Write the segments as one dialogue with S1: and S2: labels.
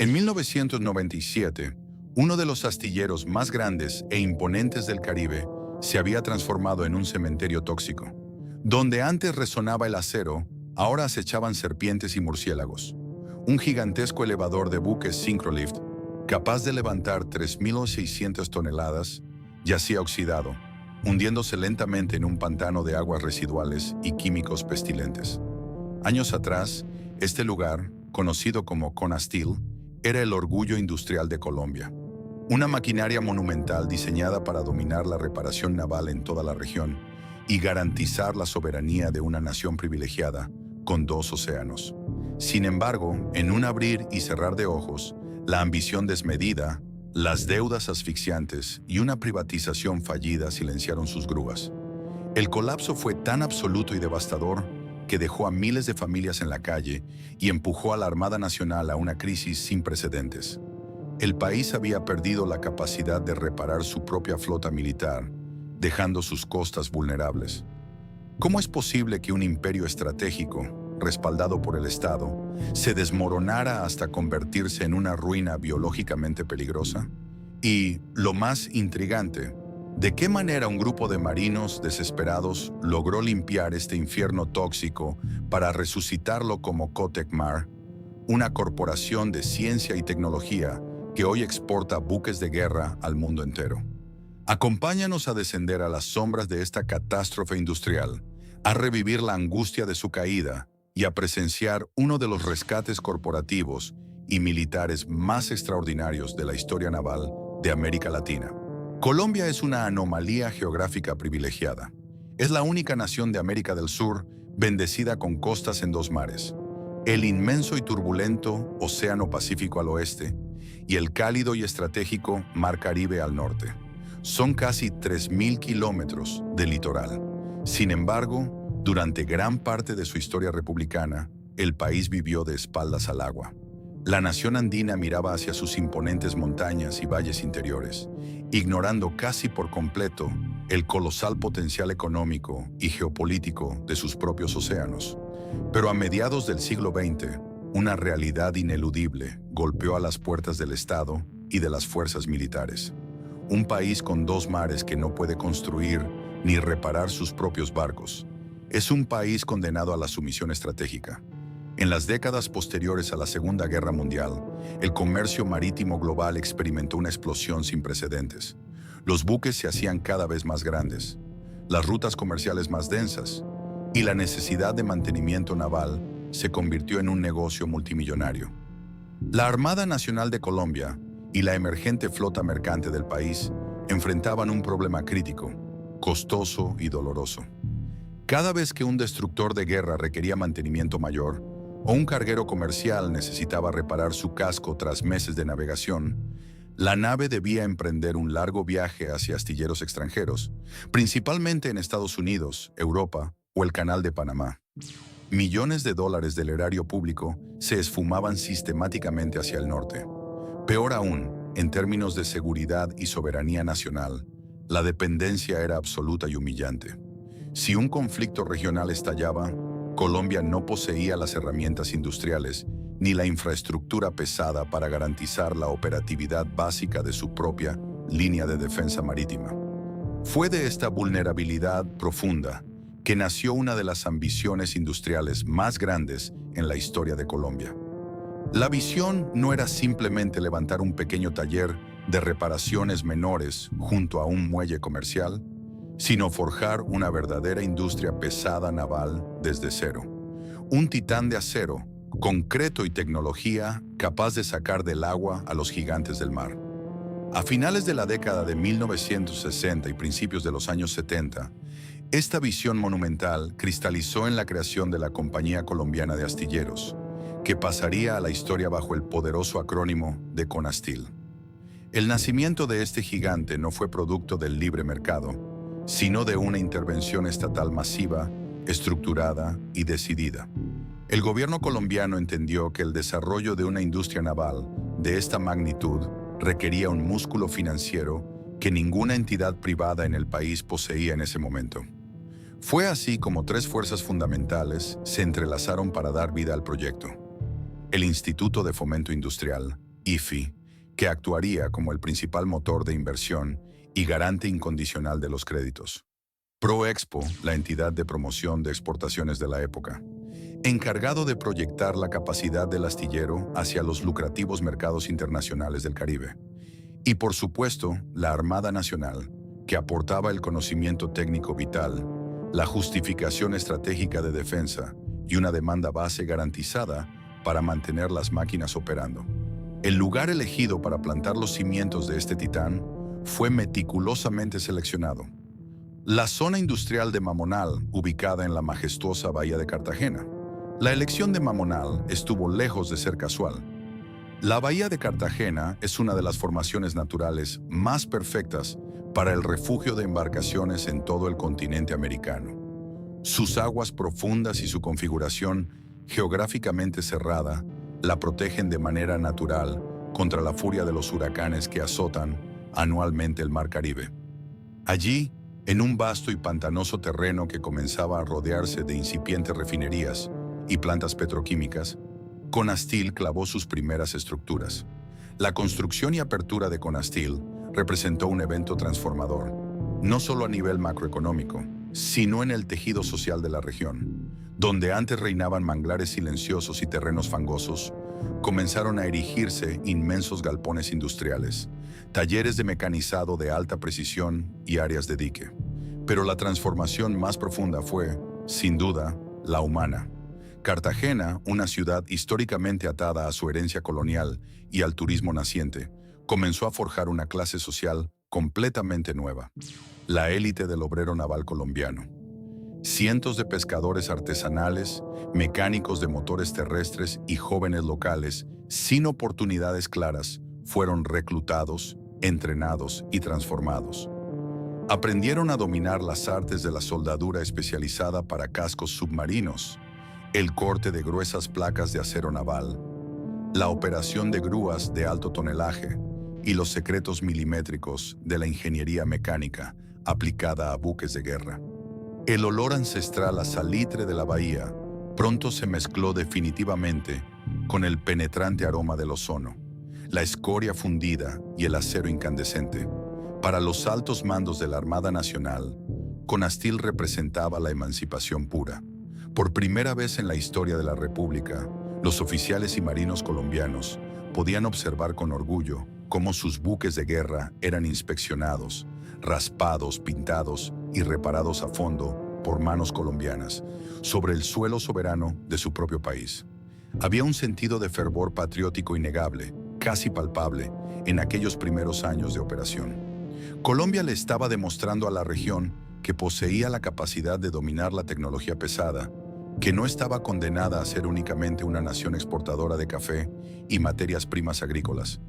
S1: En 1997, uno de los astilleros más grandes e imponentes del Caribe se había transformado en un cementerio tóxico. Donde antes resonaba el acero, ahora acechaban serpientes y murciélagos. Un gigantesco elevador de buques Syncrolift, capaz de levantar 3.600 toneladas, yacía oxidado, hundiéndose lentamente en un pantano de aguas residuales y químicos pestilentes. Años atrás, este lugar, conocido como Conasteel, era el orgullo industrial de Colombia. Una maquinaria monumental diseñada para dominar la reparación naval en toda la región y garantizar la soberanía de una nación privilegiada con 2 océanos. Sin embargo, en un abrir y cerrar de ojos, la ambición desmedida, las deudas asfixiantes y una privatización fallida silenciaron sus grúas. El colapso fue tan absoluto y devastador que dejó a miles de familias en la calle y empujó a la Armada Nacional a una crisis sin precedentes. El país había perdido la capacidad de reparar su propia flota militar, dejando sus costas vulnerables. ¿Cómo es posible que un imperio estratégico, respaldado por el Estado, se desmoronara hasta convertirse en una ruina biológicamente peligrosa? Y, lo más intrigante, ¿de qué manera un grupo de marinos desesperados logró limpiar este infierno tóxico para resucitarlo como Cotecmar, una corporación de ciencia y tecnología que hoy exporta buques de guerra al mundo entero? Acompáñanos a descender a las sombras de esta catástrofe industrial, a revivir la angustia de su caída y a presenciar uno de los rescates corporativos y militares más extraordinarios de la historia naval de América Latina. Colombia es una anomalía geográfica privilegiada. Es la única nación de América del Sur bendecida con costas en 2 mares, el inmenso y turbulento Océano Pacífico al oeste y el cálido y estratégico Mar Caribe al norte. Son casi 3.000 kilómetros de litoral. Sin embargo, durante gran parte de su historia republicana, el país vivió de espaldas al agua. La nación andina miraba hacia sus imponentes montañas y valles interiores, ignorando casi por completo el colosal potencial económico y geopolítico de sus propios océanos. Pero a mediados del siglo XX, una realidad ineludible golpeó a las puertas del Estado y de las fuerzas militares. Un país con 2 mares que no puede construir ni reparar sus propios barcos. Es un país condenado a la sumisión estratégica. En las décadas posteriores a la Segunda Guerra Mundial, el comercio marítimo global experimentó una explosión sin precedentes. Los buques se hacían cada vez más grandes, las rutas comerciales más densas, y la necesidad de mantenimiento naval se convirtió en un negocio multimillonario. La Armada Nacional de Colombia y la emergente flota mercante del país enfrentaban un problema crítico, costoso y doloroso. Cada vez que un destructor de guerra requería mantenimiento mayor, o un carguero comercial necesitaba reparar su casco tras meses de navegación, la nave debía emprender un largo viaje hacia astilleros extranjeros, principalmente en Estados Unidos, Europa o el Canal de Panamá. Millones de dólares del erario público se esfumaban sistemáticamente hacia el norte. Peor aún, en términos de seguridad y soberanía nacional, la dependencia era absoluta y humillante. Si un conflicto regional estallaba, Colombia no poseía las herramientas industriales ni la infraestructura pesada para garantizar la operatividad básica de su propia línea de defensa marítima. Fue de esta vulnerabilidad profunda que nació una de las ambiciones industriales más grandes en la historia de Colombia. La visión no era simplemente levantar un pequeño taller de reparaciones menores junto a un muelle comercial, sino forjar una verdadera industria pesada naval desde cero. Un titán de acero, concreto y tecnología capaz de sacar del agua a los gigantes del mar. A finales de la década de 1960 y principios de los años 70, esta visión monumental cristalizó en la creación de la Compañía Colombiana de Astilleros, que pasaría a la historia bajo el poderoso acrónimo de Conasteel. El nacimiento de este gigante no fue producto del libre mercado, sino de una intervención estatal masiva, estructurada y decidida. El gobierno colombiano entendió que el desarrollo de una industria naval de esta magnitud requería un músculo financiero que ninguna entidad privada en el país poseía en ese momento. Fue así como 3 fuerzas fundamentales se entrelazaron para dar vida al proyecto: el Instituto de Fomento Industrial, IFI, que actuaría como el principal motor de inversión y garante incondicional de los créditos. Proexpo, la entidad de promoción de exportaciones de la época, encargado de proyectar la capacidad del astillero hacia los lucrativos mercados internacionales del Caribe. Y por supuesto, la Armada Nacional, que aportaba el conocimiento técnico vital, la justificación estratégica de defensa y una demanda base garantizada para mantener las máquinas operando. El lugar elegido para plantar los cimientos de este titán fue meticulosamente seleccionado. La zona industrial de Mamonal, ubicada en la majestuosa bahía de Cartagena. La elección de Mamonal estuvo lejos de ser casual. La bahía de Cartagena es una de las formaciones naturales más perfectas para el refugio de embarcaciones en todo el continente americano. Sus aguas profundas y su configuración geográficamente cerrada la protegen de manera natural contra la furia de los huracanes que azotan anualmente el Mar Caribe. Allí, en un vasto y pantanoso terreno que comenzaba a rodearse de incipientes refinerías y plantas petroquímicas, Conastil clavó sus primeras estructuras. La construcción y apertura de Conastil representó un evento transformador, no solo a nivel macroeconómico, sino en el tejido social de la región. Donde antes reinaban manglares silenciosos y terrenos fangosos, comenzaron a erigirse inmensos galpones industriales, talleres de mecanizado de alta precisión y áreas de dique. Pero la transformación más profunda fue, sin duda, la humana. Cartagena, una ciudad históricamente atada a su herencia colonial y al turismo naciente, comenzó a forjar una clase social completamente nueva, la élite del obrero naval colombiano. Cientos de pescadores artesanales, mecánicos de motores terrestres y jóvenes locales, sin oportunidades claras, fueron reclutados, entrenados y transformados. Aprendieron a dominar las artes de la soldadura especializada para cascos submarinos, el corte de gruesas placas de acero naval, la operación de grúas de alto tonelaje y los secretos milimétricos de la ingeniería mecánica aplicada a buques de guerra. El olor ancestral a salitre de la bahía pronto se mezcló definitivamente con el penetrante aroma del ozono, la escoria fundida y el acero incandescente. Para los altos mandos de la Armada Nacional, Conastil representaba la emancipación pura. Por primera vez en la historia de la República, los oficiales y marinos colombianos podían observar con orgullo cómo sus buques de guerra eran inspeccionados, raspados, pintados y reparados a fondo por manos colombianas, sobre el suelo soberano de su propio país. Había un sentido de fervor patriótico innegable, casi palpable, en aquellos primeros años de operación. Colombia le estaba demostrando a la región que poseía la capacidad de dominar la tecnología pesada, que no estaba condenada a ser únicamente una nación exportadora de café y materias primas agrícolas,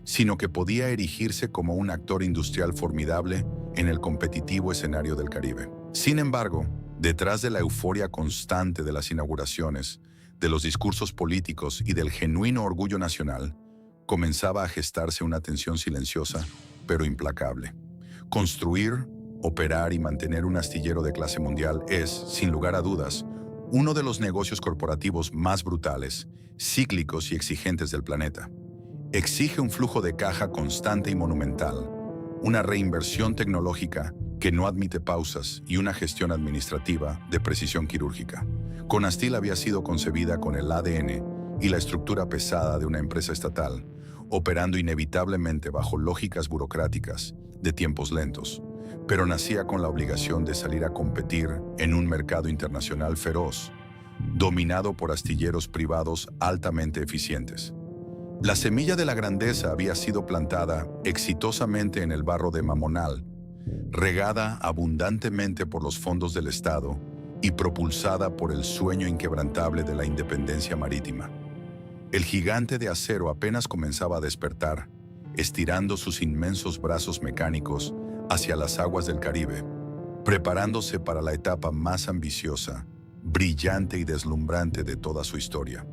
S1: sino que podía erigirse como un actor industrial formidable en el competitivo escenario del Caribe. Sin embargo, detrás de la euforia constante de las inauguraciones, de los discursos políticos y del genuino orgullo nacional, comenzaba a gestarse una tensión silenciosa, pero implacable. Construir, operar y mantener un astillero de clase mundial es, sin lugar a dudas, uno de los negocios corporativos más brutales, cíclicos y exigentes del planeta. Exige un flujo de caja constante y monumental, una reinversión tecnológica que no admite pausas y una gestión administrativa de precisión quirúrgica. Conastil había sido concebida con el ADN y la estructura pesada de una empresa estatal, operando inevitablemente bajo lógicas burocráticas de tiempos lentos, pero nacía con la obligación de salir a competir en un mercado internacional feroz, dominado por astilleros privados altamente eficientes. La semilla de la grandeza había sido plantada exitosamente en el barro de Mamonal, regada abundantemente por los fondos del Estado y propulsada por el sueño inquebrantable de la independencia marítima. El gigante de acero apenas comenzaba a despertar, estirando sus inmensos brazos mecánicos hacia las aguas del Caribe, preparándose para la etapa más ambiciosa, brillante y deslumbrante de toda su historia.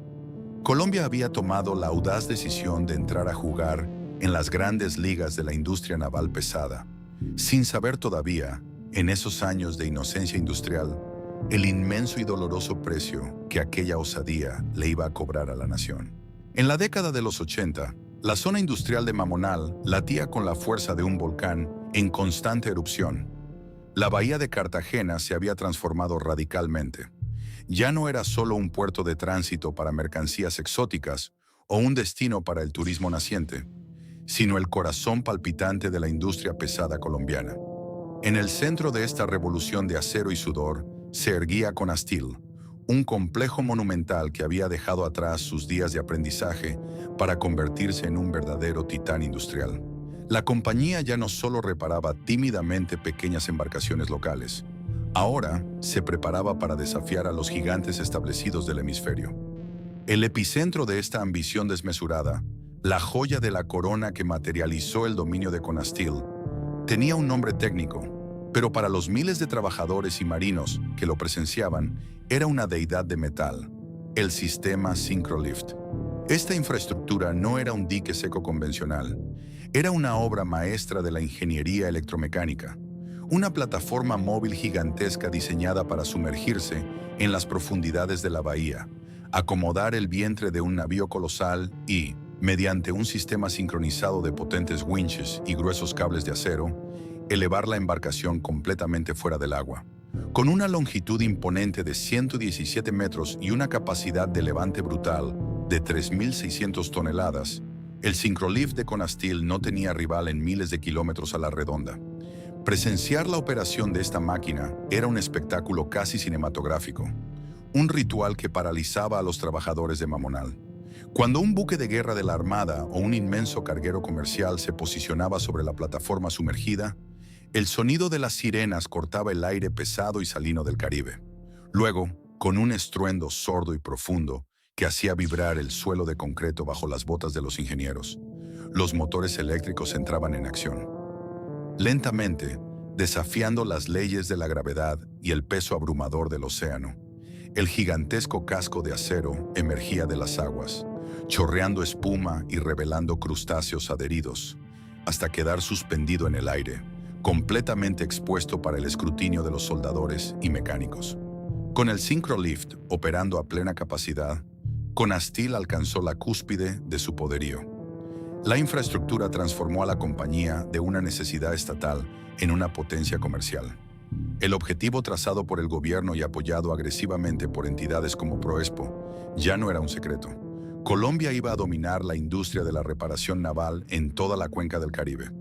S1: Colombia había tomado la audaz decisión de entrar a jugar en las grandes ligas de la industria naval pesada, sin saber todavía, en esos años de inocencia industrial, el inmenso y doloroso precio que aquella osadía le iba a cobrar a la nación. En la década de los 80, La zona industrial de Mamonal latía con la fuerza de un volcán en constante erupción. La bahía de Cartagena se había transformado radicalmente. Ya no era solo un puerto de tránsito para mercancías exóticas o un destino para el turismo naciente, sino el corazón palpitante de la industria pesada colombiana. En el centro de esta revolución de acero y sudor se erguía Conastil, un complejo monumental que había dejado atrás sus días de aprendizaje para convertirse en un verdadero titán industrial. La compañía ya no solo reparaba tímidamente pequeñas embarcaciones locales, ahora se preparaba para desafiar a los gigantes establecidos del hemisferio. El epicentro de esta ambición desmesurada, la joya de la corona que materializó el dominio de Conastil, tenía un nombre técnico, pero para los miles de trabajadores y marinos que lo presenciaban, era una deidad de metal, el sistema Syncrolift. Esta infraestructura no era un dique seco convencional, era una obra maestra de la ingeniería electromecánica, una plataforma móvil gigantesca diseñada para sumergirse en las profundidades de la bahía, acomodar el vientre de un navío colosal y, mediante un sistema sincronizado de potentes winches y gruesos cables de acero, elevar la embarcación completamente fuera del agua. Con una longitud imponente de 117 metros y una capacidad de levante brutal de 3.600 toneladas, el Syncrolift de Conastil no tenía rival en miles de kilómetros a la redonda. Presenciar la operación de esta máquina era un espectáculo casi cinematográfico, un ritual que paralizaba a los trabajadores de Mamonal. Cuando un buque de guerra de la Armada o un inmenso carguero comercial se posicionaba sobre la plataforma sumergida, el sonido de las sirenas cortaba el aire pesado y salino del Caribe. Luego, con un estruendo sordo y profundo que hacía vibrar el suelo de concreto bajo las botas de los ingenieros, los motores eléctricos entraban en acción. Lentamente, desafiando las leyes de la gravedad y el peso abrumador del océano, el gigantesco casco de acero emergía de las aguas, chorreando espuma y revelando crustáceos adheridos, hasta quedar suspendido en el aire, completamente expuesto para el escrutinio de los soldadores y mecánicos. Con el Syncrolift operando a plena capacidad, Conastil alcanzó la cúspide de su poderío. La infraestructura transformó a la compañía de una necesidad estatal en una potencia comercial. El objetivo trazado por el gobierno y apoyado agresivamente por entidades como Proespo ya no era un secreto. Colombia iba a dominar la industria de la reparación naval en toda la cuenca del Caribe.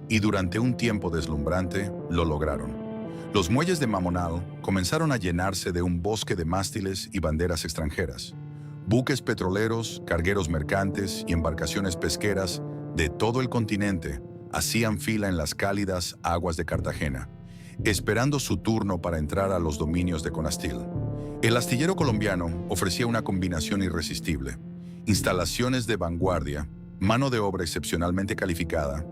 S1: Y durante un tiempo deslumbrante, lo lograron. Los muelles de Mamonal comenzaron a llenarse de un bosque de mástiles y banderas extranjeras. Buques petroleros, cargueros mercantes y embarcaciones pesqueras de todo el continente hacían fila en las cálidas aguas de Cartagena, esperando su turno para entrar a los dominios de Conastil. El astillero colombiano ofrecía una combinación irresistible: instalaciones de vanguardia, mano de obra excepcionalmente calificada,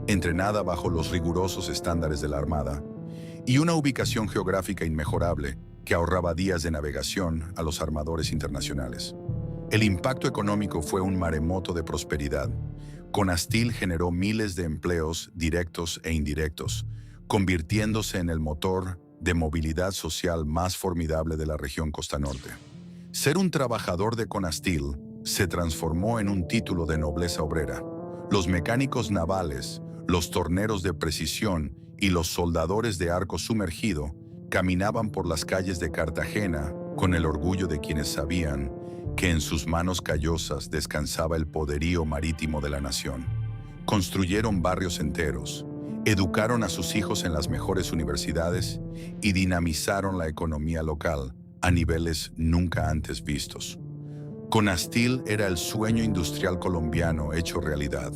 S1: entrenada bajo los rigurosos estándares de la Armada, y una ubicación geográfica inmejorable que ahorraba días de navegación a los armadores internacionales. El impacto económico fue un maremoto de prosperidad. Conastil generó miles de empleos directos e indirectos, convirtiéndose en el motor de movilidad social más formidable de la región Costa Norte. Ser un trabajador de Conastil se transformó en un título de nobleza obrera. Los mecánicos navales, los torneros de precisión y los soldadores de arco sumergido caminaban por las calles de Cartagena con el orgullo de quienes sabían que en sus manos callosas descansaba el poderío marítimo de la nación. Construyeron barrios enteros, educaron a sus hijos en las mejores universidades y dinamizaron la economía local a niveles nunca antes vistos. Conastil era el sueño industrial colombiano hecho realidad,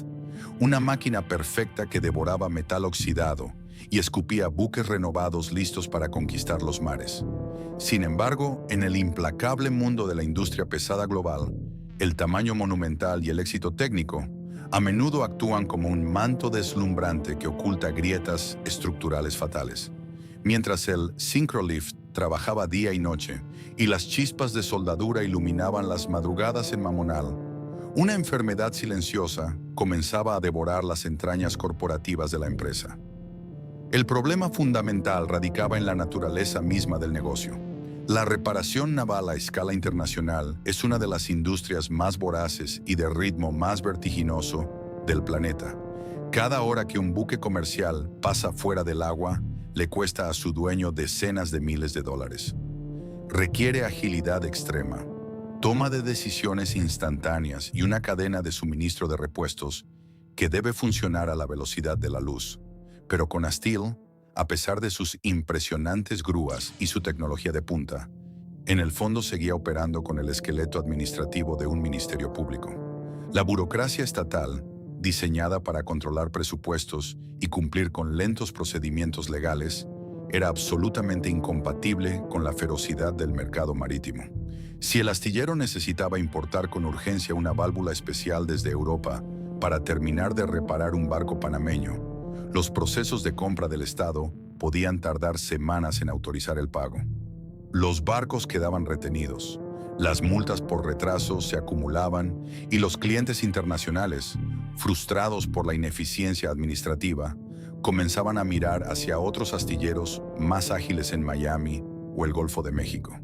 S1: una máquina perfecta que devoraba metal oxidado y escupía buques renovados listos para conquistar los mares. Sin embargo, en el implacable mundo de la industria pesada global, el tamaño monumental y el éxito técnico a menudo actúan como un manto deslumbrante que oculta grietas estructurales fatales. Mientras el Syncrolift trabajaba día y noche y las chispas de soldadura iluminaban las madrugadas en Mamonal, una enfermedad silenciosa comenzaba a devorar las entrañas corporativas de la empresa. El problema fundamental radicaba en la naturaleza misma del negocio. La reparación naval a escala internacional es una de las industrias más voraces y de ritmo más vertiginoso del planeta. Cada hora que un buque comercial pasa fuera del agua, le cuesta a su dueño decenas de miles de dólares. Requiere agilidad extrema, toma de decisiones instantáneas y una cadena de suministro de repuestos que debe funcionar a la velocidad de la luz. Pero Conasteel, a pesar de sus impresionantes grúas y su tecnología de punta, en el fondo seguía operando con el esqueleto administrativo de un ministerio público. La burocracia estatal, diseñada para controlar presupuestos y cumplir con lentos procedimientos legales, era absolutamente incompatible con la ferocidad del mercado marítimo. Si el astillero necesitaba importar con urgencia una válvula especial desde Europa para terminar de reparar un barco panameño, los procesos de compra del Estado podían tardar semanas en autorizar el pago. Los barcos quedaban retenidos, las multas por retraso se acumulaban y los clientes internacionales, frustrados por la ineficiencia administrativa, comenzaban a mirar hacia otros astilleros más ágiles en Miami o el Golfo de México.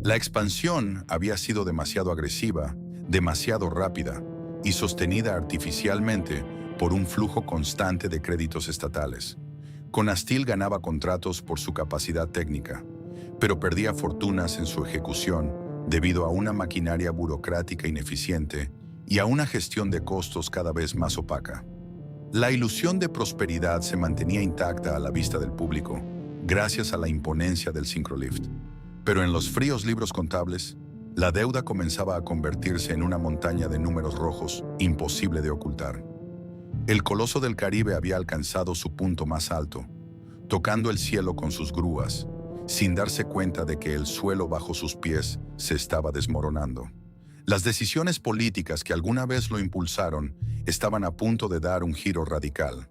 S1: La expansión había sido demasiado agresiva, demasiado rápida y sostenida artificialmente por un flujo constante de créditos estatales. Conasteel ganaba contratos por su capacidad técnica, pero perdía fortunas en su ejecución debido a una maquinaria burocrática ineficiente y a una gestión de costos cada vez más opaca. La ilusión de prosperidad se mantenía intacta a la vista del público, gracias a la imponencia del Syncrolift. Pero en los fríos libros contables, la deuda comenzaba a convertirse en una montaña de números rojos imposible de ocultar. El coloso del Caribe había alcanzado su punto más alto, tocando el cielo con sus grúas, sin darse cuenta de que el suelo bajo sus pies se estaba desmoronando. Las decisiones políticas que alguna vez lo impulsaron estaban a punto de dar un giro radical.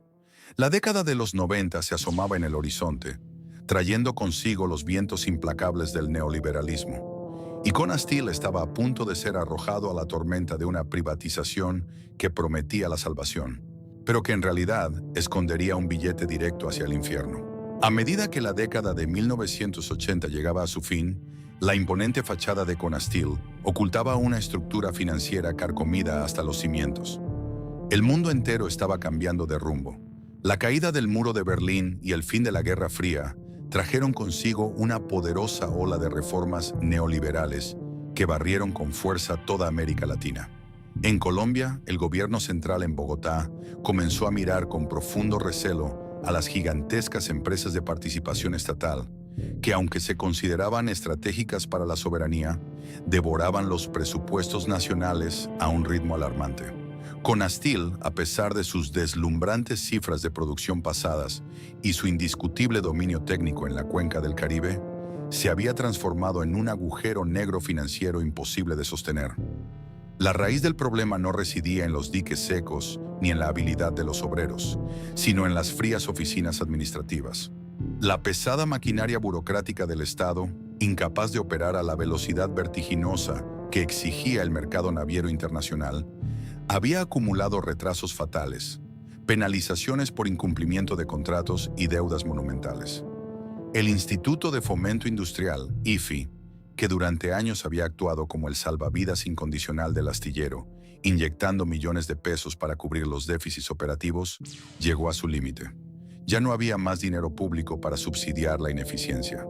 S1: La década de los 90 se asomaba en el horizonte, trayendo consigo los vientos implacables del neoliberalismo. Y Conasteel estaba a punto de ser arrojado a la tormenta de una privatización que prometía la salvación, pero que en realidad escondería un billete directo hacia el infierno. A medida que la década de 1980 llegaba a su fin, la imponente fachada de Conasteel ocultaba una estructura financiera carcomida hasta los cimientos. El mundo entero estaba cambiando de rumbo. La caída del muro de Berlín y el fin de la Guerra Fría trajeron consigo una poderosa ola de reformas neoliberales que barrieron con fuerza toda América Latina. En Colombia, el gobierno central en Bogotá comenzó a mirar con profundo recelo a las gigantescas empresas de participación estatal, que aunque se consideraban estratégicas para la soberanía, devoraban los presupuestos nacionales a un ritmo alarmante. Conasteel, a pesar de sus deslumbrantes cifras de producción pasadas y su indiscutible dominio técnico en la cuenca del Caribe, se había transformado en un agujero negro financiero imposible de sostener. La raíz del problema no residía en los diques secos ni en la habilidad de los obreros, sino en las frías oficinas administrativas. La pesada maquinaria burocrática del Estado, incapaz de operar a la velocidad vertiginosa que exigía el mercado naviero internacional, había acumulado retrasos fatales, penalizaciones por incumplimiento de contratos y deudas monumentales. El Instituto de Fomento Industrial, IFI, que durante años había actuado como el salvavidas incondicional del astillero, inyectando millones de pesos para cubrir los déficits operativos, llegó a su límite. Ya no había más dinero público para subsidiar la ineficiencia.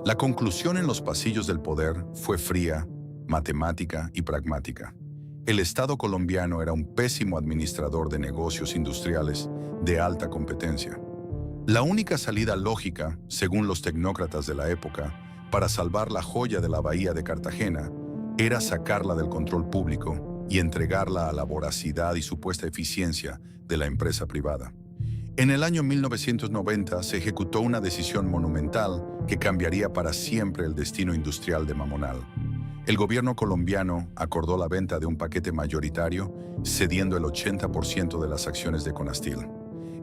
S1: La conclusión en los pasillos del poder fue fría, matemática y pragmática. El Estado colombiano era un pésimo administrador de negocios industriales de alta competencia. La única salida lógica, según los tecnócratas de la época, para salvar la joya de la bahía de Cartagena, era sacarla del control público y entregarla a la voracidad y supuesta eficiencia de la empresa privada. En el año 1990 se ejecutó una decisión monumental que cambiaría para siempre el destino industrial de Mamonal. El gobierno colombiano acordó la venta de un paquete mayoritario, cediendo el 80% de las acciones de Conasteel.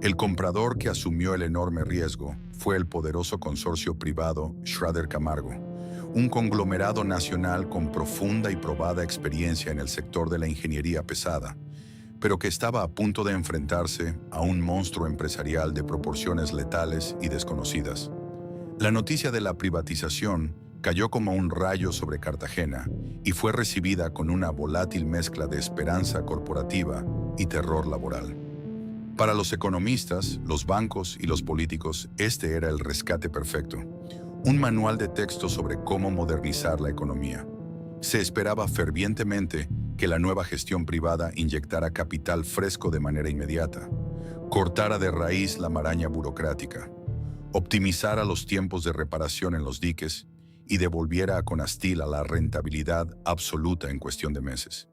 S1: El comprador que asumió el enorme riesgo fue el poderoso consorcio privado Schrader Camargo, un conglomerado nacional con profunda y probada experiencia en el sector de la ingeniería pesada, pero que estaba a punto de enfrentarse a un monstruo empresarial de proporciones letales y desconocidas. La noticia de la privatización cayó como un rayo sobre Cartagena y fue recibida con una volátil mezcla de esperanza corporativa y terror laboral. Para los economistas, los bancos y los políticos, este era el rescate perfecto, un manual de texto sobre cómo modernizar la economía. Se esperaba fervientemente que la nueva gestión privada inyectara capital fresco de manera inmediata, cortara de raíz la maraña burocrática, optimizara los tiempos de reparación en los diques y devolviera a Conastil a la rentabilidad absoluta en cuestión de meses.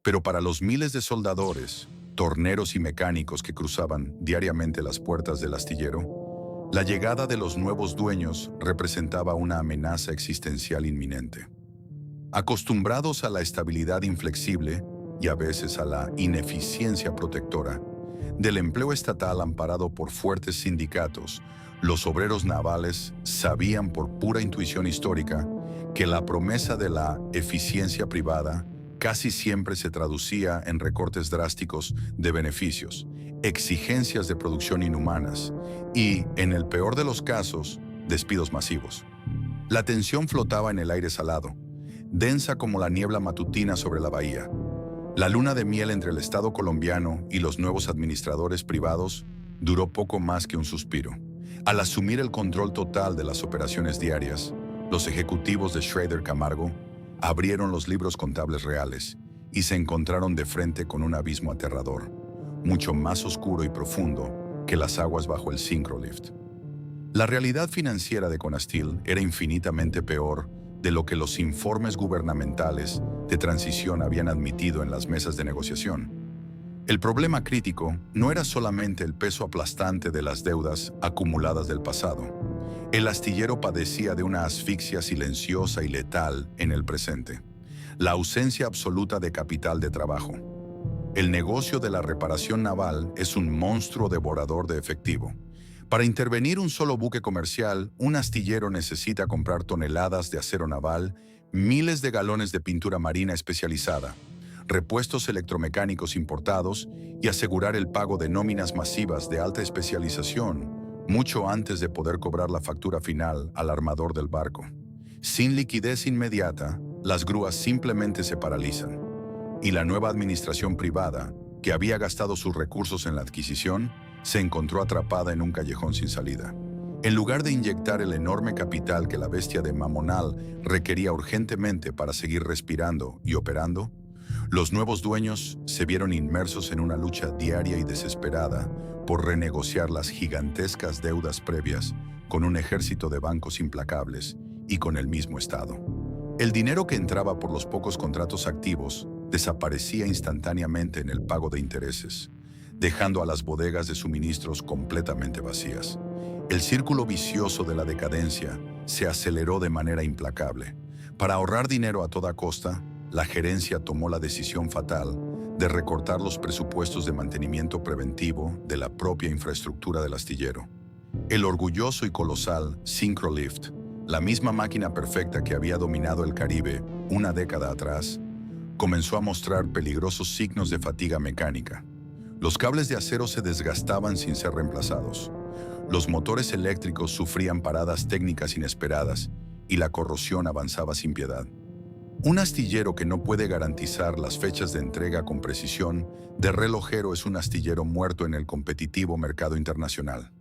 S1: Pero para los miles de soldadores, torneros y mecánicos que cruzaban diariamente las puertas del astillero, la llegada de los nuevos dueños representaba una amenaza existencial inminente. Acostumbrados a la estabilidad inflexible y a veces a la ineficiencia protectora del empleo estatal amparado por fuertes sindicatos, los obreros navales sabían por pura intuición histórica que la promesa de la eficiencia privada casi siempre se traducía en recortes drásticos de beneficios, exigencias de producción inhumanas y, en el peor de los casos, despidos masivos. La tensión flotaba en el aire salado, densa como la niebla matutina sobre la bahía. La luna de miel entre el Estado colombiano y los nuevos administradores privados duró poco más que un suspiro. Al asumir el control total de las operaciones diarias, los ejecutivos de Schroeder Camargo abrieron los libros contables reales y se encontraron de frente con un abismo aterrador, mucho más oscuro y profundo que las aguas bajo el Syncrolift. La realidad financiera de Conastil era infinitamente peor de lo que los informes gubernamentales de transición habían admitido en las mesas de negociación. El problema crítico no era solamente el peso aplastante de las deudas acumuladas del pasado. El astillero padecía de una asfixia silenciosa y letal en el presente, la ausencia absoluta de capital de trabajo. El negocio de la reparación naval es un monstruo devorador de efectivo. Para intervenir un solo buque comercial, un astillero necesita comprar toneladas de acero naval, miles de galones de pintura marina especializada, repuestos electromecánicos importados y asegurar el pago de nóminas masivas de alta especialización mucho antes de poder cobrar la factura final al armador del barco. Sin liquidez inmediata, las grúas simplemente se paralizan, y la nueva administración privada, que había gastado sus recursos en la adquisición, se encontró atrapada en un callejón sin salida. En lugar de inyectar el enorme capital que la bestia de Mamonal requería urgentemente para seguir respirando y operando, los nuevos dueños se vieron inmersos en una lucha diaria y desesperada por renegociar las gigantescas deudas previas con un ejército de bancos implacables y con el mismo Estado. El dinero que entraba por los pocos contratos activos desaparecía instantáneamente en el pago de intereses, dejando a las bodegas de suministros completamente vacías. El círculo vicioso de la decadencia se aceleró de manera implacable. Para ahorrar dinero a toda costa, la gerencia tomó la decisión fatal de recortar los presupuestos de mantenimiento preventivo de la propia infraestructura del astillero. El orgulloso y colosal Syncrolift, la misma máquina perfecta que había dominado el Caribe una década atrás, comenzó a mostrar peligrosos signos de fatiga mecánica. Los cables de acero se desgastaban sin ser reemplazados. Los motores eléctricos sufrían paradas técnicas inesperadas y la corrosión avanzaba sin piedad. Un astillero que no puede garantizar las fechas de entrega con precisión de relojero es un astillero muerto en el competitivo mercado internacional.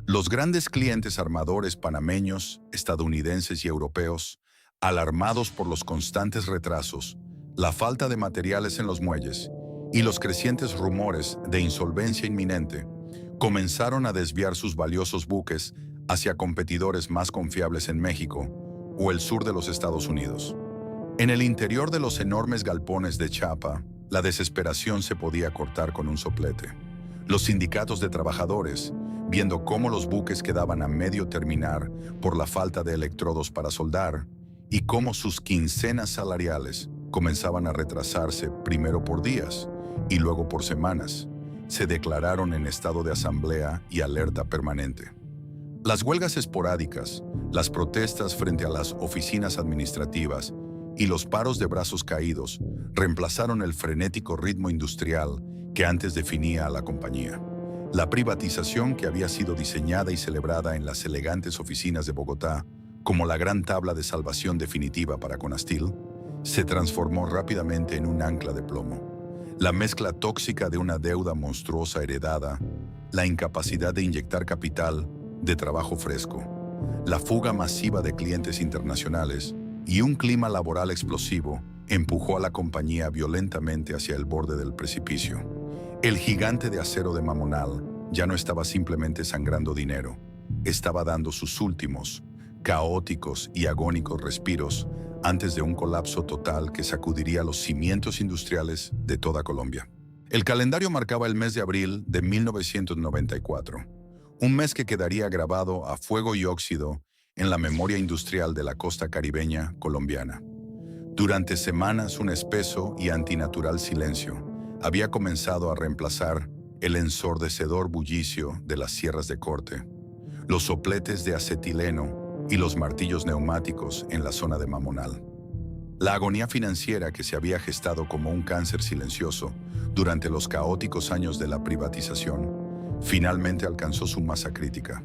S1: Los grandes clientes armadores panameños, estadounidenses y europeos, alarmados por los constantes retrasos, la falta de materiales en los muelles y los crecientes rumores de insolvencia inminente, comenzaron a desviar sus valiosos buques hacia competidores más confiables en México o el sur de los Estados Unidos. En el interior de los enormes galpones de Chapa, la desesperación se podía cortar con un soplete. Los sindicatos de trabajadores, viendo cómo los buques quedaban a medio terminar por la falta de electrodos para soldar, y cómo sus quincenas salariales comenzaban a retrasarse primero por días y luego por semanas, se declararon en estado de asamblea y alerta permanente. Las huelgas esporádicas, las protestas frente a las oficinas administrativas y los paros de brazos caídos reemplazaron el frenético ritmo industrial que antes definía a la compañía. La privatización que había sido diseñada y celebrada en las elegantes oficinas de Bogotá como la gran tabla de salvación definitiva para Conastil, se transformó rápidamente en un ancla de plomo. La mezcla tóxica de una deuda monstruosa heredada, la incapacidad de inyectar capital de trabajo fresco, la fuga masiva de clientes internacionales y un clima laboral explosivo empujó a la compañía violentamente hacia el borde del precipicio. El gigante de acero de Mamonal ya no estaba simplemente sangrando dinero, estaba dando sus últimos, caóticos y agónicos respiros antes de un colapso total que sacudiría los cimientos industriales de toda Colombia. El calendario marcaba el mes de abril de 1994, un mes que quedaría grabado a fuego y óxido en la memoria industrial de la costa caribeña colombiana. Durante semanas, un espeso y antinatural silencio había comenzado a reemplazar el ensordecedor bullicio de las sierras de corte, los sopletes de acetileno y los martillos neumáticos en la zona de Mamonal. La agonía financiera que se había gestado como un cáncer silencioso durante los caóticos años de la privatización, finalmente alcanzó su masa crítica.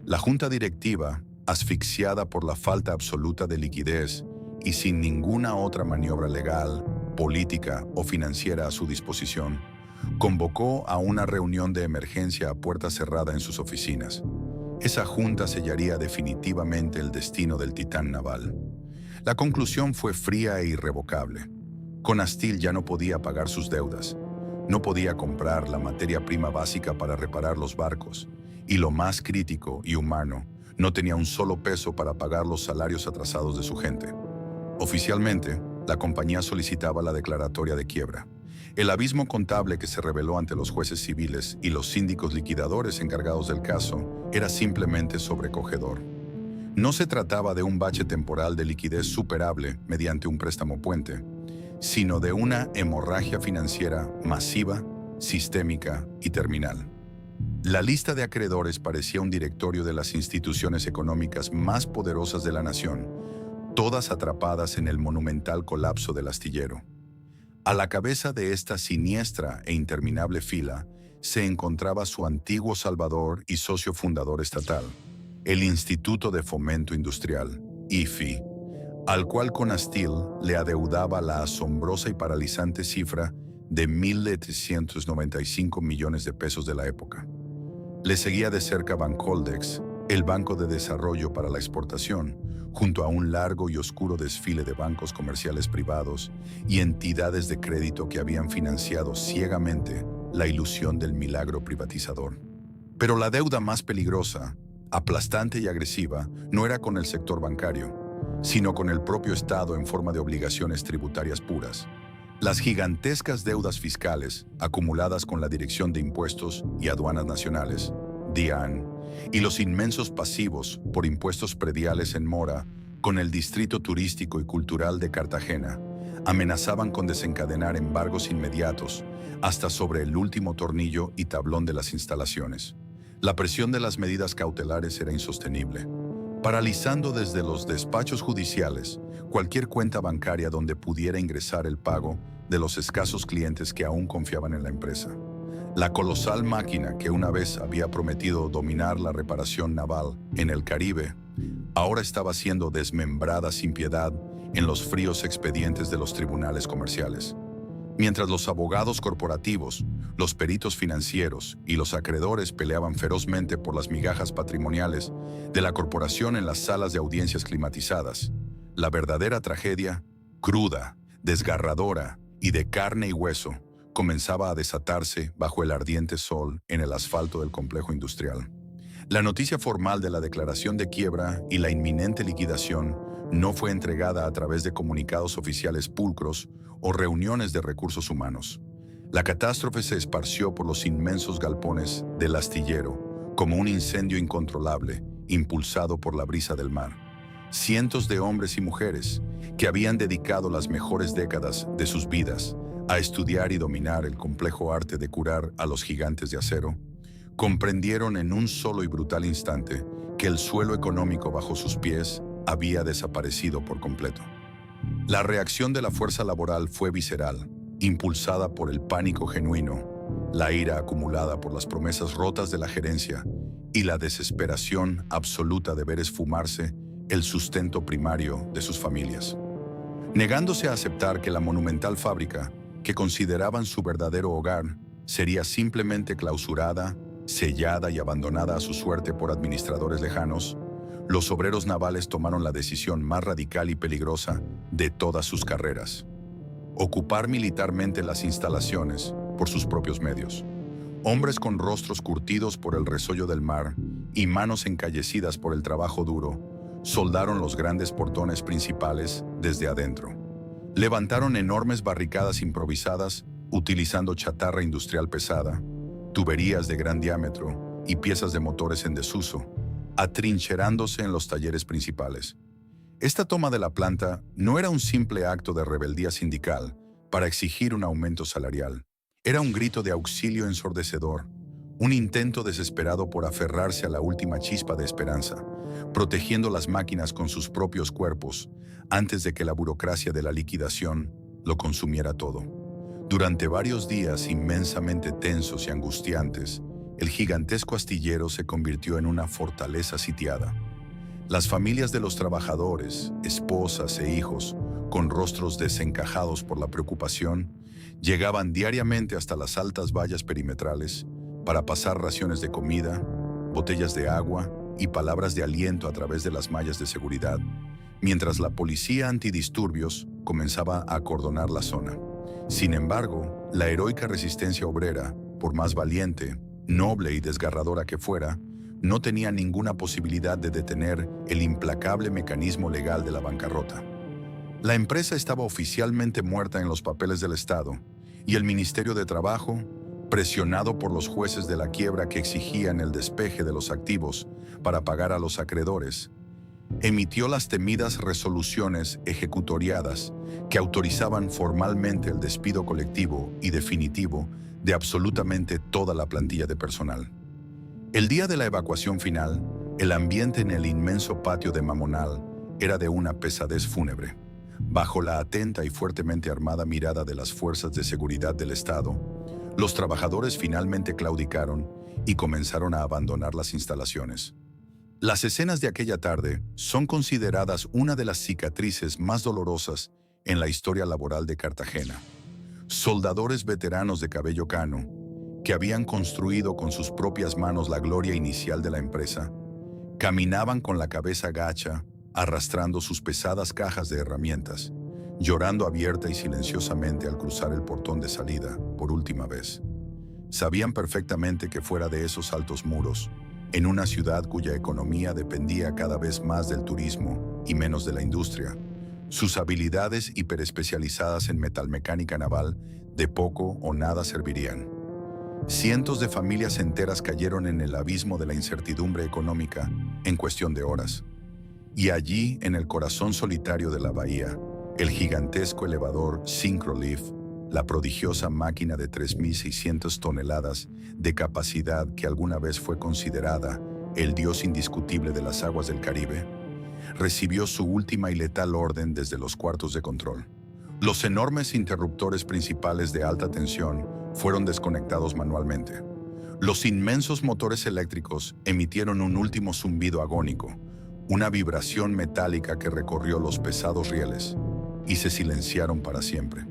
S1: La junta directiva, asfixiada por la falta absoluta de liquidez y sin ninguna otra maniobra legal, política o financiera a su disposición, convocó a una reunión de emergencia a puerta cerrada en sus oficinas. Esa junta sellaría definitivamente el destino del titán naval. La conclusión fue fría e irrevocable. Conastil ya no podía pagar sus deudas, no podía comprar la materia prima básica para reparar los barcos, y lo más crítico y humano, no tenía un solo peso para pagar los salarios atrasados de su gente. Oficialmente, la compañía solicitaba la declaratoria de quiebra. El abismo contable que se reveló ante los jueces civiles y los síndicos liquidadores encargados del caso era simplemente sobrecogedor. No se trataba de un bache temporal de liquidez superable mediante un préstamo puente, sino de una hemorragia financiera masiva, sistémica y terminal. La lista de acreedores parecía un directorio de las instituciones económicas más poderosas de la nación, todas atrapadas en el monumental colapso del astillero. A la cabeza de esta siniestra e interminable fila se encontraba su antiguo salvador y socio fundador estatal, el Instituto de Fomento Industrial, IFI, al cual Conastil le adeudaba la asombrosa y paralizante cifra de 1.395 millones de pesos de la época. Le seguía de cerca Bancoldex, el Banco de Desarrollo para la Exportación, junto a un largo y oscuro desfile de bancos comerciales privados y entidades de crédito que habían financiado ciegamente la ilusión del milagro privatizador. Pero la deuda más peligrosa, aplastante y agresiva, no era con el sector bancario, sino con el propio Estado en forma de obligaciones tributarias puras. Las gigantescas deudas fiscales acumuladas con la Dirección de Impuestos y Aduanas Nacionales, DIAN, y los inmensos pasivos por impuestos prediales en mora con el Distrito Turístico y Cultural de Cartagena amenazaban con desencadenar embargos inmediatos hasta sobre el último tornillo y tablón de las instalaciones. La presión de las medidas cautelares era insostenible, paralizando desde los despachos judiciales cualquier cuenta bancaria donde pudiera ingresar el pago de los escasos clientes que aún confiaban en la empresa. La colosal máquina que una vez había prometido dominar la reparación naval en el Caribe, ahora estaba siendo desmembrada sin piedad en los fríos expedientes de los tribunales comerciales. Mientras los abogados corporativos, los peritos financieros y los acreedores peleaban ferozmente por las migajas patrimoniales de la corporación en las salas de audiencias climatizadas, la verdadera tragedia, cruda, desgarradora y de carne y hueso, comenzaba a desatarse bajo el ardiente sol en el asfalto del complejo industrial. La noticia formal de la declaración de quiebra y la inminente liquidación no fue entregada a través de comunicados oficiales pulcros o reuniones de recursos humanos. La catástrofe se esparció por los inmensos galpones del astillero como un incendio incontrolable impulsado por la brisa del mar. Cientos de hombres y mujeres que habían dedicado las mejores décadas de sus vidas a estudiar y dominar el complejo arte de curar a los gigantes de acero, comprendieron en un solo y brutal instante que el suelo económico bajo sus pies había desaparecido por completo. La reacción de la fuerza laboral fue visceral, impulsada por el pánico genuino, la ira acumulada por las promesas rotas de la gerencia y la desesperación absoluta de ver esfumarse el sustento primario de sus familias. Negándose a aceptar que la monumental fábrica, que consideraban su verdadero hogar, sería simplemente clausurada, sellada y abandonada a su suerte por administradores lejanos, los obreros navales tomaron la decisión más radical y peligrosa de todas sus carreras: ocupar militarmente las instalaciones por sus propios medios. Hombres con rostros curtidos por el resollo del mar y manos encallecidas por el trabajo duro, soldaron los grandes portones principales desde adentro. Levantaron enormes barricadas improvisadas utilizando chatarra industrial pesada, tuberías de gran diámetro y piezas de motores en desuso, atrincherándose en los talleres principales. Esta toma de la planta no era un simple acto de rebeldía sindical para exigir un aumento salarial. Era un grito de auxilio ensordecedor, un intento desesperado por aferrarse a la última chispa de esperanza, protegiendo las máquinas con sus propios cuerpos antes de que la burocracia de la liquidación lo consumiera todo. Durante varios días inmensamente tensos y angustiantes, el gigantesco astillero se convirtió en una fortaleza sitiada. Las familias de los trabajadores, esposas e hijos, con rostros desencajados por la preocupación, llegaban diariamente hasta las altas vallas perimetrales para pasar raciones de comida, botellas de agua y palabras de aliento a través de las mallas de seguridad, mientras la policía antidisturbios comenzaba a acordonar la zona. Sin embargo, la heroica resistencia obrera, por más valiente, noble y desgarradora que fuera, no tenía ninguna posibilidad de detener el implacable mecanismo legal de la bancarrota. La empresa estaba oficialmente muerta en los papeles del Estado, y el Ministerio de Trabajo, presionado por los jueces de la quiebra que exigían el despeje de los activos para pagar a los acreedores, emitió las temidas resoluciones ejecutoriadas que autorizaban formalmente el despido colectivo y definitivo de absolutamente toda la plantilla de personal. El día de la evacuación final, el ambiente en el inmenso patio de Mamonal era de una pesadez fúnebre. Bajo la atenta y fuertemente armada mirada de las fuerzas de seguridad del Estado, los trabajadores finalmente claudicaron y comenzaron a abandonar las instalaciones. Las escenas de aquella tarde son consideradas una de las cicatrices más dolorosas en la historia laboral de Cartagena. Soldadores veteranos de cabello cano, que habían construido con sus propias manos la gloria inicial de la empresa, caminaban con la cabeza gacha, arrastrando sus pesadas cajas de herramientas, llorando abierta y silenciosamente al cruzar el portón de salida por última vez. Sabían perfectamente que fuera de esos altos muros, en una ciudad cuya economía dependía cada vez más del turismo y menos de la industria, sus habilidades hiperespecializadas en metalmecánica naval de poco o nada servirían. Cientos de familias enteras cayeron en el abismo de la incertidumbre económica en cuestión de horas. Y allí, en el corazón solitario de la bahía, el gigantesco elevador Syncrolift, la prodigiosa máquina de 3.600 toneladas de capacidad que alguna vez fue considerada el dios indiscutible de las aguas del Caribe, recibió su última y letal orden desde los cuartos de control. Los enormes interruptores principales de alta tensión fueron desconectados manualmente. Los inmensos motores eléctricos emitieron un último zumbido agónico, una vibración metálica que recorrió los pesados rieles, y se silenciaron para siempre.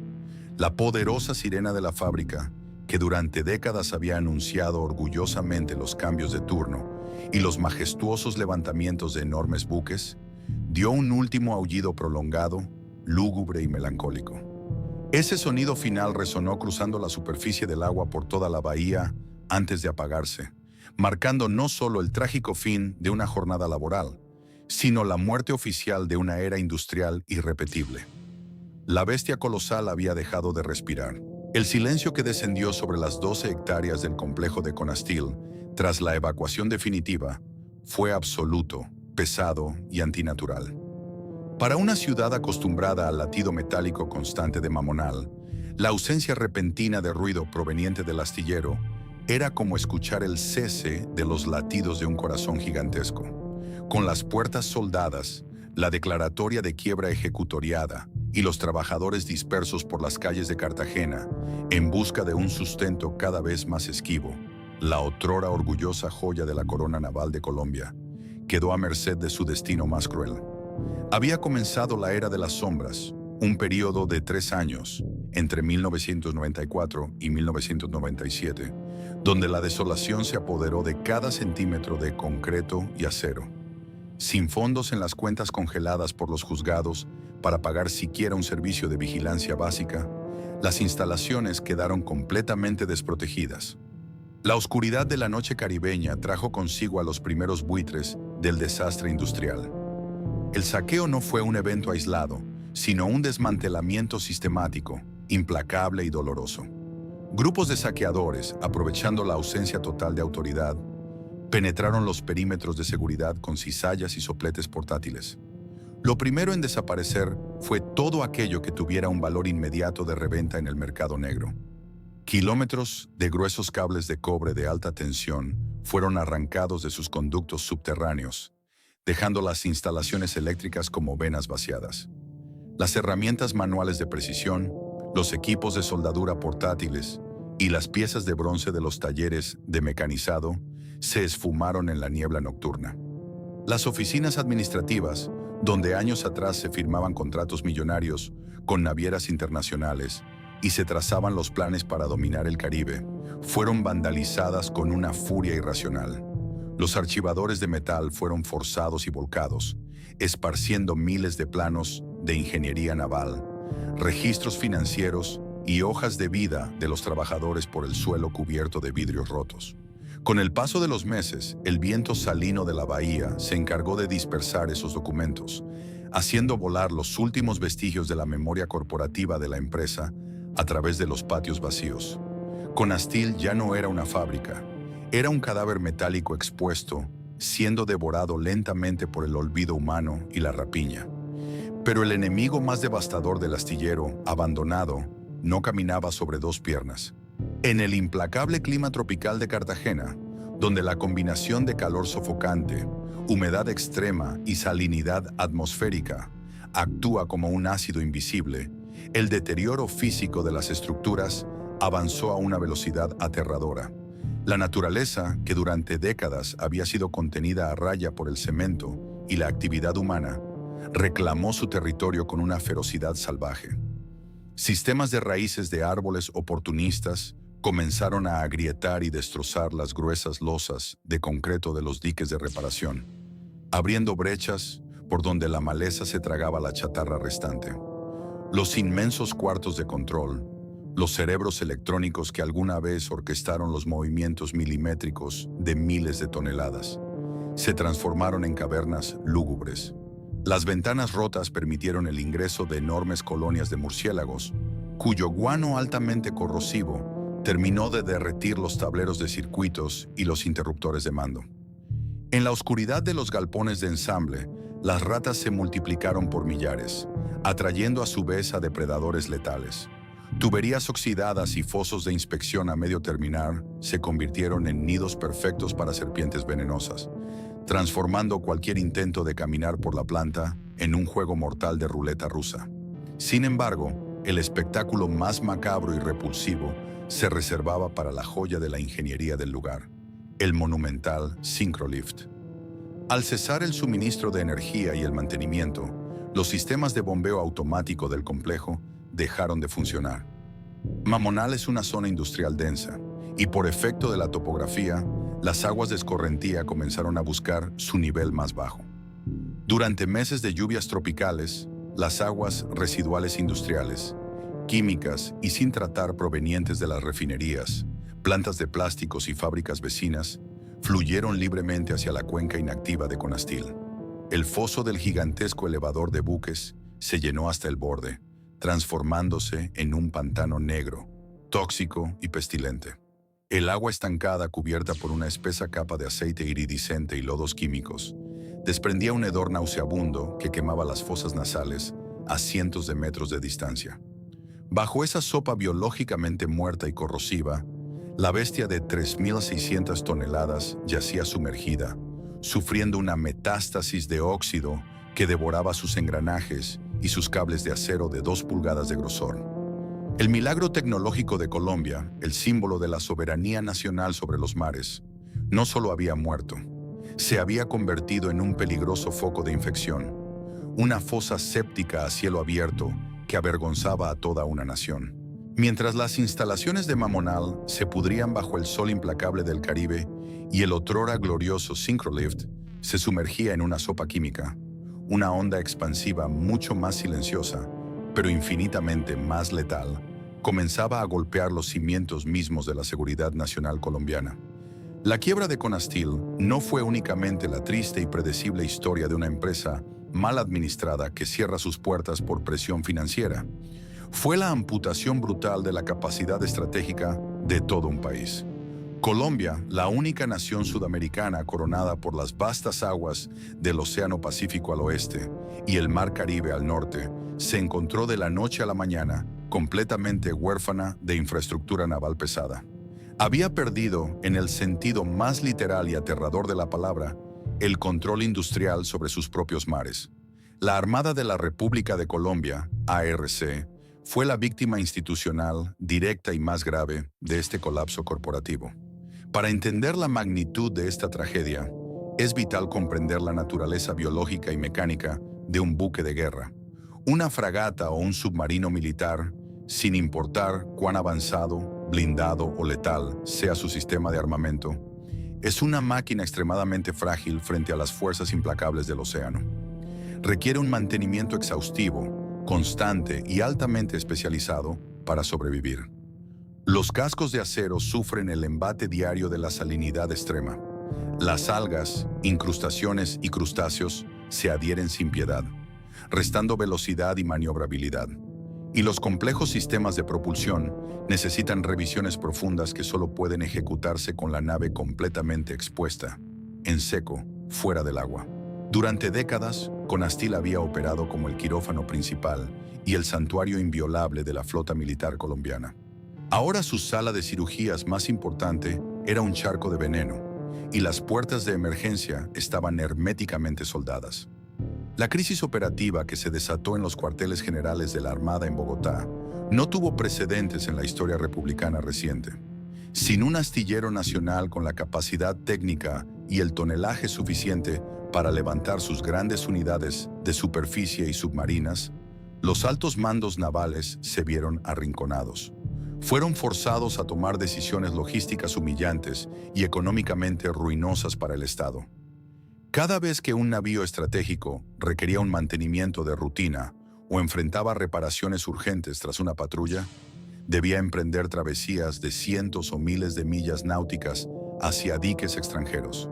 S1: La poderosa sirena de la fábrica, que durante décadas había anunciado orgullosamente los cambios de turno y los majestuosos levantamientos de enormes buques, dio un último aullido prolongado, lúgubre y melancólico. Ese sonido final resonó cruzando la superficie del agua por toda la bahía antes de apagarse, marcando no solo el trágico fin de una jornada laboral, sino la muerte oficial de una era industrial irrepetible. La bestia colosal había dejado de respirar. El silencio que descendió sobre las 12 hectáreas del complejo de Conastil tras la evacuación definitiva fue absoluto, pesado y antinatural. Para una ciudad acostumbrada al latido metálico constante de Mamonal, la ausencia repentina de ruido proveniente del astillero era como escuchar el cese de los latidos de un corazón gigantesco. Con las puertas soldadas, la declaratoria de quiebra ejecutoriada y los trabajadores dispersos por las calles de Cartagena en busca de un sustento cada vez más esquivo, la otrora orgullosa joya de la corona naval de Colombia quedó a merced de su destino más cruel. Había comenzado la era de las sombras, un período de 3 años, entre 1994 y 1997, donde la desolación se apoderó de cada centímetro de concreto y acero. Sin fondos en las cuentas congeladas por los juzgados para pagar siquiera un servicio de vigilancia básica, las instalaciones quedaron completamente desprotegidas. La oscuridad de la noche caribeña trajo consigo a los primeros buitres del desastre industrial. El saqueo no fue un evento aislado, sino un desmantelamiento sistemático, implacable y doloroso. Grupos de saqueadores, aprovechando la ausencia total de autoridad, penetraron los perímetros de seguridad con cizallas y sopletes portátiles. Lo primero en desaparecer fue todo aquello que tuviera un valor inmediato de reventa en el mercado negro. Kilómetros de gruesos cables de cobre de alta tensión fueron arrancados de sus conductos subterráneos, dejando las instalaciones eléctricas como venas vaciadas. Las herramientas manuales de precisión, los equipos de soldadura portátiles y las piezas de bronce de los talleres de mecanizado se esfumaron en la niebla nocturna. Las oficinas administrativas, donde años atrás se firmaban contratos millonarios con navieras internacionales y se trazaban los planes para dominar el Caribe, fueron vandalizadas con una furia irracional. Los archivadores de metal fueron forzados y volcados, esparciendo miles de planos de ingeniería naval, registros financieros y hojas de vida de los trabajadores por el suelo cubierto de vidrios rotos. Con el paso de los meses, el viento salino de la bahía se encargó de dispersar esos documentos, haciendo volar los últimos vestigios de la memoria corporativa de la empresa a través de los patios vacíos. Conastil ya no era una fábrica, era un cadáver metálico expuesto, siendo devorado lentamente por el olvido humano y la rapiña. Pero el enemigo más devastador del astillero, abandonado, no caminaba sobre dos piernas. En el implacable clima tropical de Cartagena, donde la combinación de calor sofocante, humedad extrema y salinidad atmosférica actúa como un ácido invisible, el deterioro físico de las estructuras avanzó a una velocidad aterradora. La naturaleza, que durante décadas había sido contenida a raya por el cemento y la actividad humana, reclamó su territorio con una ferocidad salvaje. Sistemas de raíces de árboles oportunistas comenzaron a agrietar y destrozar las gruesas losas de concreto de los diques de reparación, abriendo brechas por donde la maleza se tragaba la chatarra restante. Los inmensos cuartos de control, los cerebros electrónicos que alguna vez orquestaron los movimientos milimétricos de miles de toneladas, se transformaron en cavernas lúgubres. Las ventanas rotas permitieron el ingreso de enormes colonias de murciélagos, cuyo guano altamente corrosivo terminó de derretir los tableros de circuitos y los interruptores de mando. En la oscuridad de los galpones de ensamble, las ratas se multiplicaron por millares, atrayendo a su vez a depredadores letales. Tuberías oxidadas y fosos de inspección a medio terminar se convirtieron en nidos perfectos para serpientes venenosas, transformando cualquier intento de caminar por la planta en un juego mortal de ruleta rusa. Sin embargo, el espectáculo más macabro y repulsivo se reservaba para la joya de la ingeniería del lugar, el monumental Syncrolift. Al cesar el suministro de energía y el mantenimiento, los sistemas de bombeo automático del complejo dejaron de funcionar. Mamonal es una zona industrial densa, y por efecto de la topografía, las aguas de escorrentía comenzaron a buscar su nivel más bajo. Durante meses de lluvias tropicales, las aguas residuales industriales, químicas y sin tratar provenientes de las refinerías, plantas de plásticos y fábricas vecinas, fluyeron libremente hacia la cuenca inactiva de Conastil. El foso del gigantesco elevador de buques se llenó hasta el borde, transformándose en un pantano negro, tóxico y pestilente. El agua estancada, cubierta por una espesa capa de aceite iridiscente y lodos químicos, desprendía un hedor nauseabundo que quemaba las fosas nasales a cientos de metros de distancia. Bajo esa sopa biológicamente muerta y corrosiva, la bestia de 3.600 toneladas yacía sumergida, sufriendo una metástasis de óxido que devoraba sus engranajes y sus cables de acero de 2 pulgadas de grosor. El milagro tecnológico de Colombia, el símbolo de la soberanía nacional sobre los mares, no solo había muerto, se había convertido en un peligroso foco de infección, una fosa séptica a cielo abierto que avergonzaba a toda una nación. Mientras las instalaciones de Mamonal se pudrían bajo el sol implacable del Caribe y el otrora glorioso Syncrolift se sumergía en una sopa química, una onda expansiva mucho más silenciosa, pero infinitamente más letal, comenzaba a golpear los cimientos mismos de la seguridad nacional colombiana. La quiebra de Conastil no fue únicamente la triste y predecible historia de una empresa mal administrada que cierra sus puertas por presión financiera. Fue la amputación brutal de la capacidad estratégica de todo un país. Colombia, la única nación sudamericana coronada por las vastas aguas del Océano Pacífico al oeste y el Mar Caribe al norte, se encontró de la noche a la mañana completamente huérfana de infraestructura naval pesada. Había perdido, en el sentido más literal y aterrador de la palabra, el control industrial sobre sus propios mares. La Armada de la República de Colombia, ARC, fue la víctima institucional, directa y más grave de este colapso corporativo. Para entender la magnitud de esta tragedia, es vital comprender la naturaleza biológica y mecánica de un buque de guerra. Una fragata o un submarino militar, sin importar cuán avanzado, blindado o letal sea su sistema de armamento, es una máquina extremadamente frágil frente a las fuerzas implacables del océano. Requiere un mantenimiento exhaustivo, constante y altamente especializado para sobrevivir. Los cascos de acero sufren el embate diario de la salinidad extrema. Las algas, incrustaciones y crustáceos se adhieren sin piedad, restando velocidad y maniobrabilidad. Y los complejos sistemas de propulsión necesitan revisiones profundas que solo pueden ejecutarse con la nave completamente expuesta, en seco, fuera del agua. Durante décadas, Conastil había operado como el quirófano principal y el santuario inviolable de la flota militar colombiana. Ahora su sala de cirugías más importante era un charco de veneno, y las puertas de emergencia estaban herméticamente soldadas. La crisis operativa que se desató en los cuarteles generales de la Armada en Bogotá no tuvo precedentes en la historia republicana reciente. Sin un astillero nacional con la capacidad técnica y el tonelaje suficiente para levantar sus grandes unidades de superficie y submarinas, los altos mandos navales se vieron arrinconados. Fueron forzados a tomar decisiones logísticas humillantes y económicamente ruinosas para el Estado. Cada vez que un navío estratégico requería un mantenimiento de rutina o enfrentaba reparaciones urgentes tras una patrulla, debía emprender travesías de cientos o miles de millas náuticas hacia diques extranjeros.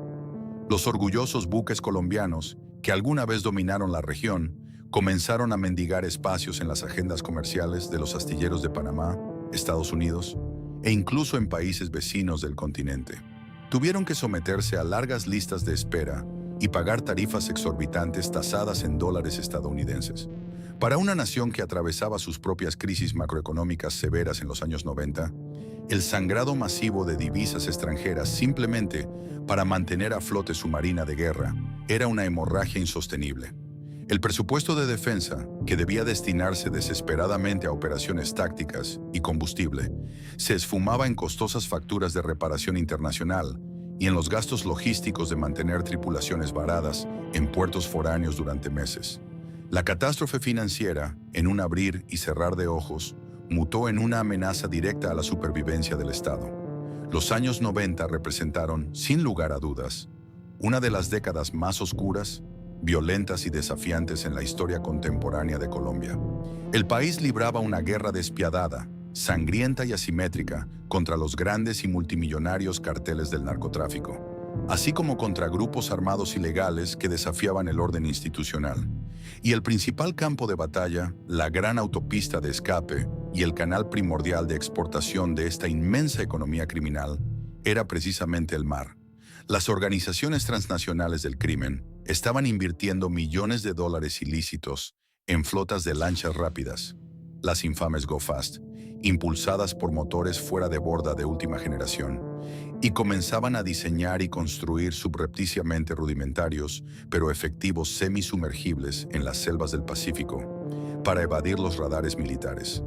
S1: Los orgullosos buques colombianos, que alguna vez dominaron la región, comenzaron a mendigar espacios en las agendas comerciales de los astilleros de Panamá, Estados Unidos e incluso en países vecinos del continente. Tuvieron que someterse a largas listas de espera y pagar tarifas exorbitantes tasadas en dólares estadounidenses. Para una nación que atravesaba sus propias crisis macroeconómicas severas en los años 90, el sangrado masivo de divisas extranjeras simplemente para mantener a flote su marina de guerra era una hemorragia insostenible. El presupuesto de defensa, que debía destinarse desesperadamente a operaciones tácticas y combustible, se esfumaba en costosas facturas de reparación internacional y en los gastos logísticos de mantener tripulaciones varadas en puertos foráneos durante meses. La catástrofe financiera, en un abrir y cerrar de ojos, mutó en una amenaza directa a la supervivencia del Estado. Los años 90 representaron, sin lugar a dudas, una de las décadas más oscuras, violentas y desafiantes en la historia contemporánea de Colombia. El país libraba una guerra despiadada, sangrienta y asimétrica contra los grandes y multimillonarios carteles del narcotráfico, así como contra grupos armados ilegales que desafiaban el orden institucional. Y el principal campo de batalla, la gran autopista de escape y el canal primordial de exportación de esta inmensa economía criminal, era precisamente el mar. Las organizaciones transnacionales del crimen estaban invirtiendo millones de dólares ilícitos en flotas de lanchas rápidas, las infames Go Fast, impulsadas por motores fuera de borda de última generación, y comenzaban a diseñar y construir subrepticiamente rudimentarios, pero efectivos semisumergibles en las selvas del Pacífico, para evadir los radares militares.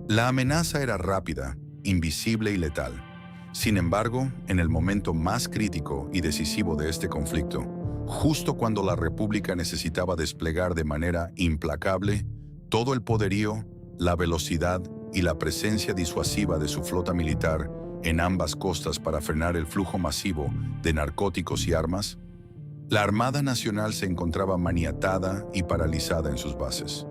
S1: La amenaza era rápida, invisible y letal. Sin embargo, en el momento más crítico y decisivo de este conflicto, justo cuando la República necesitaba desplegar de manera implacable todo el poderío, la velocidad y la presencia disuasiva de su flota militar en ambas costas para frenar el flujo masivo de narcóticos y armas, la Armada Nacional se encontraba maniatada y paralizada en sus bases.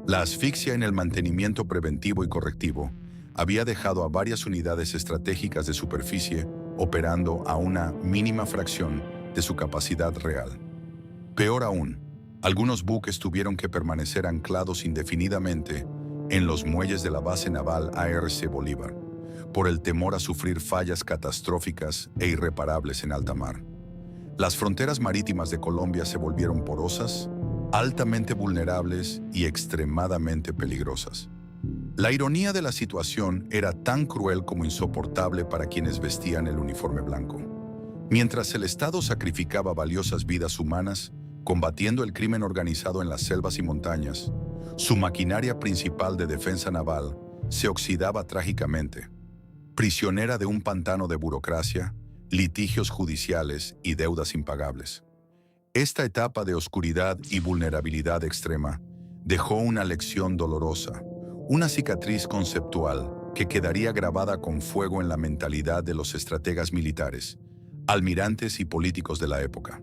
S1: La asfixia en el mantenimiento preventivo y correctivo había dejado a varias unidades estratégicas de superficie operando a una mínima fracción de su capacidad real. Peor aún, algunos buques tuvieron que permanecer anclados indefinidamente en los muelles de la base naval ARC Bolívar, por el temor a sufrir fallas catastróficas e irreparables en alta mar. Las fronteras marítimas de Colombia se volvieron porosas, altamente vulnerables y extremadamente peligrosas. La ironía de la situación era tan cruel como insoportable para quienes vestían el uniforme blanco. Mientras el Estado sacrificaba valiosas vidas humanas, combatiendo el crimen organizado en las selvas y montañas, su maquinaria principal de defensa naval se oxidaba trágicamente, prisionera de un pantano de burocracia, litigios judiciales y deudas impagables. Esta etapa de oscuridad y vulnerabilidad extrema dejó una lección dolorosa, una cicatriz conceptual que quedaría grabada con fuego en la mentalidad de los estrategas militares, almirantes y políticos de la época.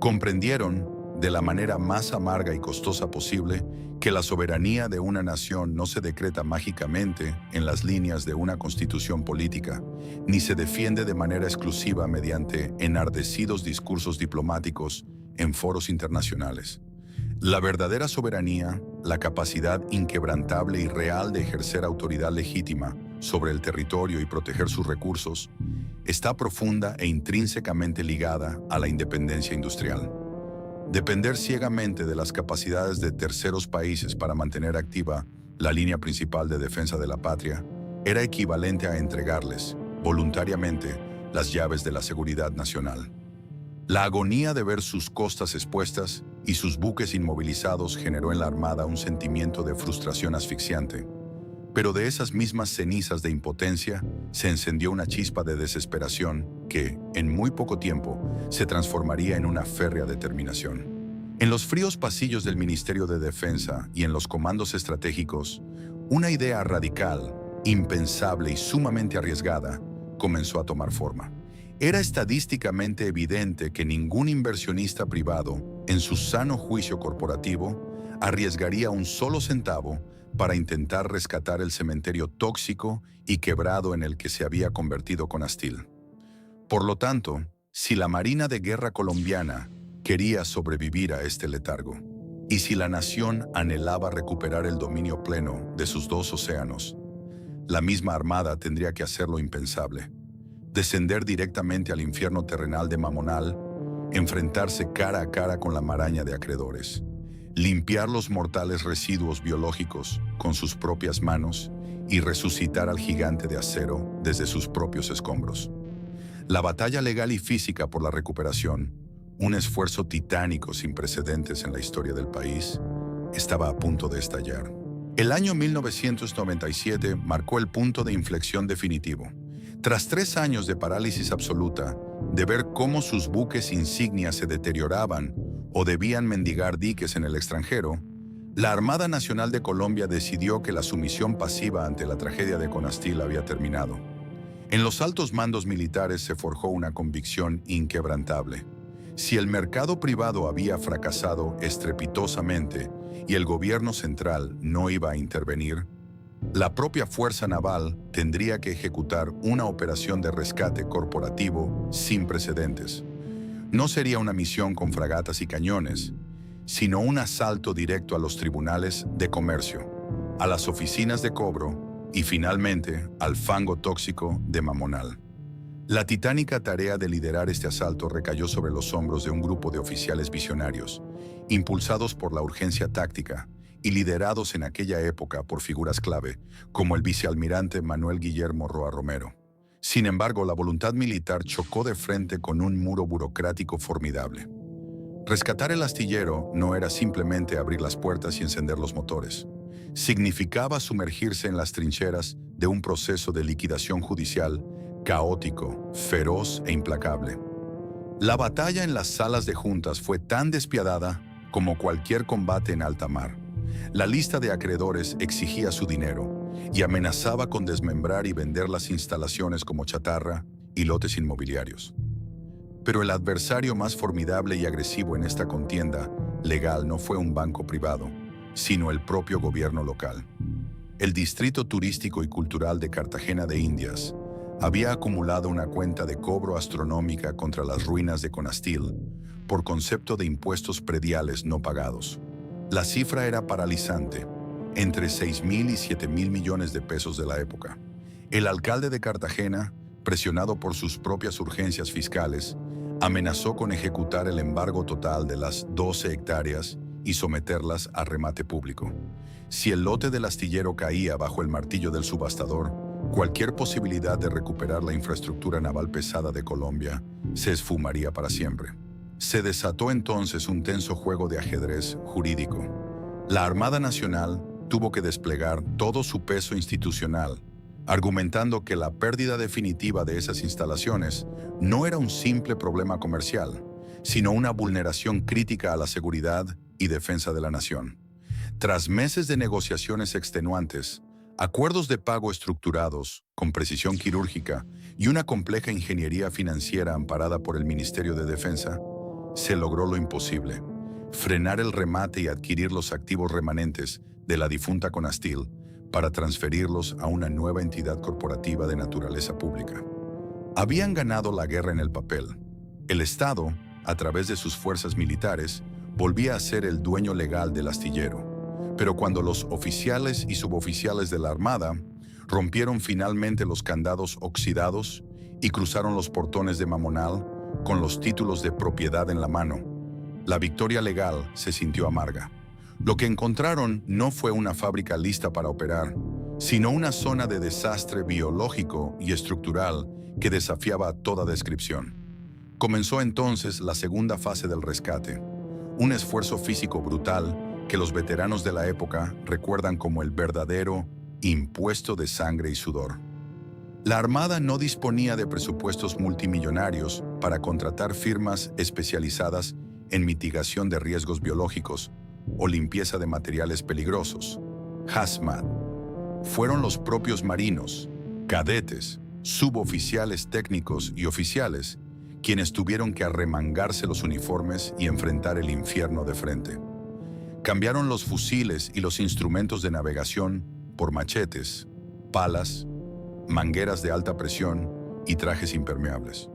S1: Comprendieron, de la manera más amarga y costosa posible, que la soberanía de una nación no se decreta mágicamente en las líneas de una constitución política, ni se defiende de manera exclusiva mediante enardecidos discursos diplomáticos en foros internacionales. La verdadera soberanía, la capacidad inquebrantable y real de ejercer autoridad legítima sobre el territorio y proteger sus recursos, está profunda e intrínsecamente ligada a la independencia industrial. Depender ciegamente de las capacidades de terceros países para mantener activa la línea principal de defensa de la patria era equivalente a entregarles, voluntariamente, las llaves de la seguridad nacional. La agonía de ver sus costas expuestas y sus buques inmovilizados generó en la Armada un sentimiento de frustración asfixiante. Pero de esas mismas cenizas de impotencia se encendió una chispa de desesperación que, en muy poco tiempo, se transformaría en una férrea determinación. En los fríos pasillos del Ministerio de Defensa y en los comandos estratégicos, una idea radical, impensable y sumamente arriesgada comenzó a tomar forma. Era estadísticamente evidente que ningún inversionista privado, en su sano juicio corporativo, arriesgaría un solo centavo para intentar rescatar el cementerio tóxico y quebrado en el que se había convertido Conastil. Por lo tanto, si la Marina de Guerra colombiana quería sobrevivir a este letargo, y si la nación anhelaba recuperar el dominio pleno de sus dos océanos, la misma Armada tendría que hacer lo impensable: descender directamente al infierno terrenal de Mamonal, enfrentarse cara a cara con la maraña de acreedores, limpiar los mortales residuos biológicos con sus propias manos y resucitar al gigante de acero desde sus propios escombros. La batalla legal y física por la recuperación, un esfuerzo titánico sin precedentes en la historia del país, estaba a punto de estallar. El año 1997 marcó el punto de inflexión definitivo. Tras 3 años de parálisis absoluta, de ver cómo sus buques insignias se deterioraban o debían mendigar diques en el extranjero, la Armada Nacional de Colombia decidió que la sumisión pasiva ante la tragedia de Conastil había terminado. En los altos mandos militares se forjó una convicción inquebrantable. Si el mercado privado había fracasado estrepitosamente y el gobierno central no iba a intervenir, la propia Fuerza Naval tendría que ejecutar una operación de rescate corporativo sin precedentes. No sería una misión con fragatas y cañones, sino un asalto directo a los tribunales de comercio, a las oficinas de cobro y finalmente al fango tóxico de Mamonal. La titánica tarea de liderar este asalto recayó sobre los hombros de un grupo de oficiales visionarios, impulsados por la urgencia táctica y liderados en aquella época por figuras clave, como el vicealmirante Manuel Guillermo Roa Romero. Sin embargo, la voluntad militar chocó de frente con un muro burocrático formidable. Rescatar el astillero no era simplemente abrir las puertas y encender los motores. Significaba sumergirse en las trincheras de un proceso de liquidación judicial caótico, feroz e implacable. La batalla en las salas de juntas fue tan despiadada como cualquier combate en alta mar. La lista de acreedores exigía su dinero y amenazaba con desmembrar y vender las instalaciones como chatarra y lotes inmobiliarios. Pero el adversario más formidable y agresivo en esta contienda legal no fue un banco privado, sino el propio gobierno local. El Distrito Turístico y Cultural de Cartagena de Indias había acumulado una cuenta de cobro astronómica contra las ruinas de Conastil por concepto de impuestos prediales no pagados. La cifra era paralizante, entre 6.000 y 7.000 millones de pesos de la época. El alcalde de Cartagena, presionado por sus propias urgencias fiscales, amenazó con ejecutar el embargo total de las 12 hectáreas y someterlas a remate público. Si el lote del astillero caía bajo el martillo del subastador, cualquier posibilidad de recuperar la infraestructura naval pesada de Colombia se esfumaría para siempre. Se desató entonces un tenso juego de ajedrez jurídico. La Armada Nacional tuvo que desplegar todo su peso institucional, argumentando que la pérdida definitiva de esas instalaciones no era un simple problema comercial, sino una vulneración crítica a la seguridad y defensa de la nación. Tras meses de negociaciones extenuantes, acuerdos de pago estructurados, con precisión quirúrgica y una compleja ingeniería financiera amparada por el Ministerio de Defensa, se logró lo imposible: frenar el remate y adquirir los activos remanentes de la difunta Conastil para transferirlos a una nueva entidad corporativa de naturaleza pública. Habían ganado la guerra en el papel. El Estado, a través de sus fuerzas militares, volvía a ser el dueño legal del astillero. Pero cuando los oficiales y suboficiales de la Armada rompieron finalmente los candados oxidados y cruzaron los portones de Mamonal con los títulos de propiedad en la mano, la victoria legal se sintió amarga. Lo que encontraron no fue una fábrica lista para operar, sino una zona de desastre biológico y estructural que desafiaba toda descripción. Comenzó entonces la segunda fase del rescate, un esfuerzo físico brutal que los veteranos de la época recuerdan como el verdadero impuesto de sangre y sudor. La Armada no disponía de presupuestos multimillonarios para contratar firmas especializadas en mitigación de riesgos biológicos o limpieza de materiales peligrosos, hazmat. Fueron los propios marinos, cadetes, suboficiales técnicos y oficiales quienes tuvieron que arremangarse los uniformes y enfrentar el infierno de frente. Cambiaron los fusiles y los instrumentos de navegación por machetes, palas, mangueras de alta presión y trajes impermeables.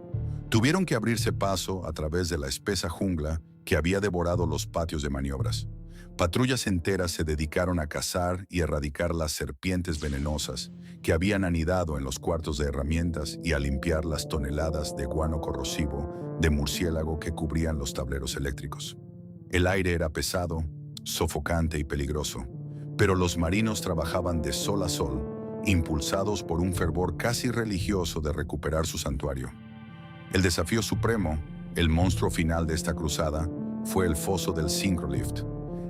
S1: Tuvieron que abrirse paso a través de la espesa jungla que había devorado los patios de maniobras. Patrullas enteras se dedicaron a cazar y erradicar las serpientes venenosas que habían anidado en los cuartos de herramientas y a limpiar las toneladas de guano corrosivo de murciélago que cubrían los tableros eléctricos. El aire era pesado, sofocante y peligroso, pero los marinos trabajaban de sol a sol, impulsados por un fervor casi religioso de recuperar su santuario. El desafío supremo, el monstruo final de esta cruzada, fue el foso del Syncrolift.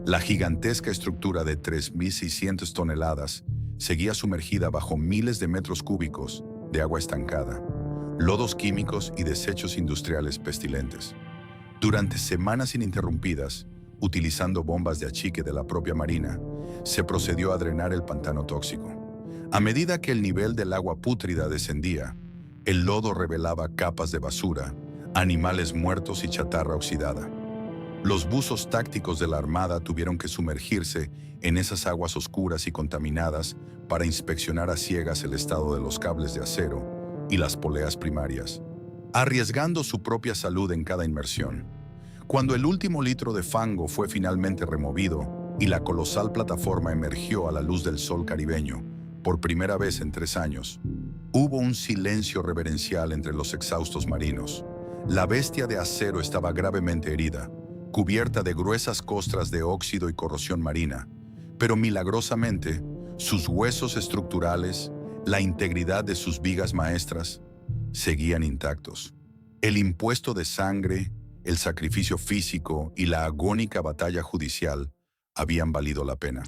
S1: La gigantesca estructura de 3.600 toneladas seguía sumergida bajo miles de metros cúbicos de agua estancada, lodos químicos y desechos industriales pestilentes. Durante semanas ininterrumpidas, utilizando bombas de achique de la propia marina, se procedió a drenar el pantano tóxico. A medida que el nivel del agua pútrida descendía, el lodo revelaba capas de basura, animales muertos y chatarra oxidada. Los buzos tácticos de la Armada tuvieron que sumergirse en esas aguas oscuras y contaminadas para inspeccionar a ciegas el estado de los cables de acero y las poleas primarias, arriesgando su propia salud en cada inmersión. Cuando el último litro de fango fue finalmente removido y la colosal plataforma emergió a la luz del sol caribeño, por primera vez en 3 años, hubo un silencio reverencial entre los exhaustos marinos. La bestia de acero estaba gravemente herida, cubierta de gruesas costras de óxido y corrosión marina, pero milagrosamente, sus huesos estructurales, la integridad de sus vigas maestras, seguían intactos. El impuesto de sangre, el sacrificio físico y la agónica batalla judicial habían valido la pena.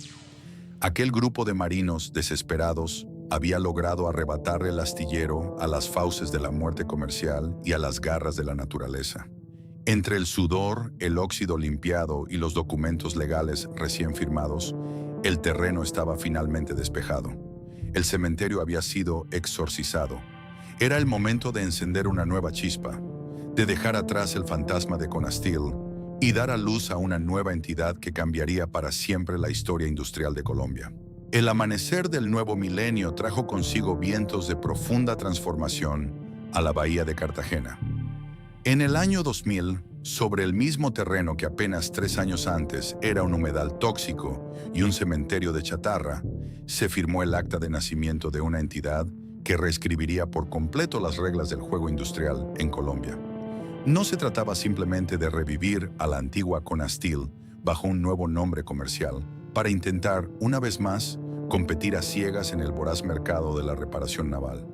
S1: Aquel grupo de marinos desesperados había logrado arrebatarle el astillero a las fauces de la muerte comercial y a las garras de la naturaleza. Entre el sudor, el óxido limpiado y los documentos legales recién firmados, el terreno estaba finalmente despejado. El cementerio había sido exorcizado. Era el momento de encender una nueva chispa, de dejar atrás el fantasma de Conastil y dar a luz a una nueva entidad que cambiaría para siempre la historia industrial de Colombia. El amanecer del nuevo milenio trajo consigo vientos de profunda transformación a la bahía de Cartagena. En el año 2000, sobre el mismo terreno que apenas 3 años antes era un humedal tóxico y un cementerio de chatarra, se firmó el acta de nacimiento de una entidad que reescribiría por completo las reglas del juego industrial en Colombia. No se trataba simplemente de revivir a la antigua Conastil bajo un nuevo nombre comercial para intentar, una vez más, competir a ciegas en el voraz mercado de la reparación naval.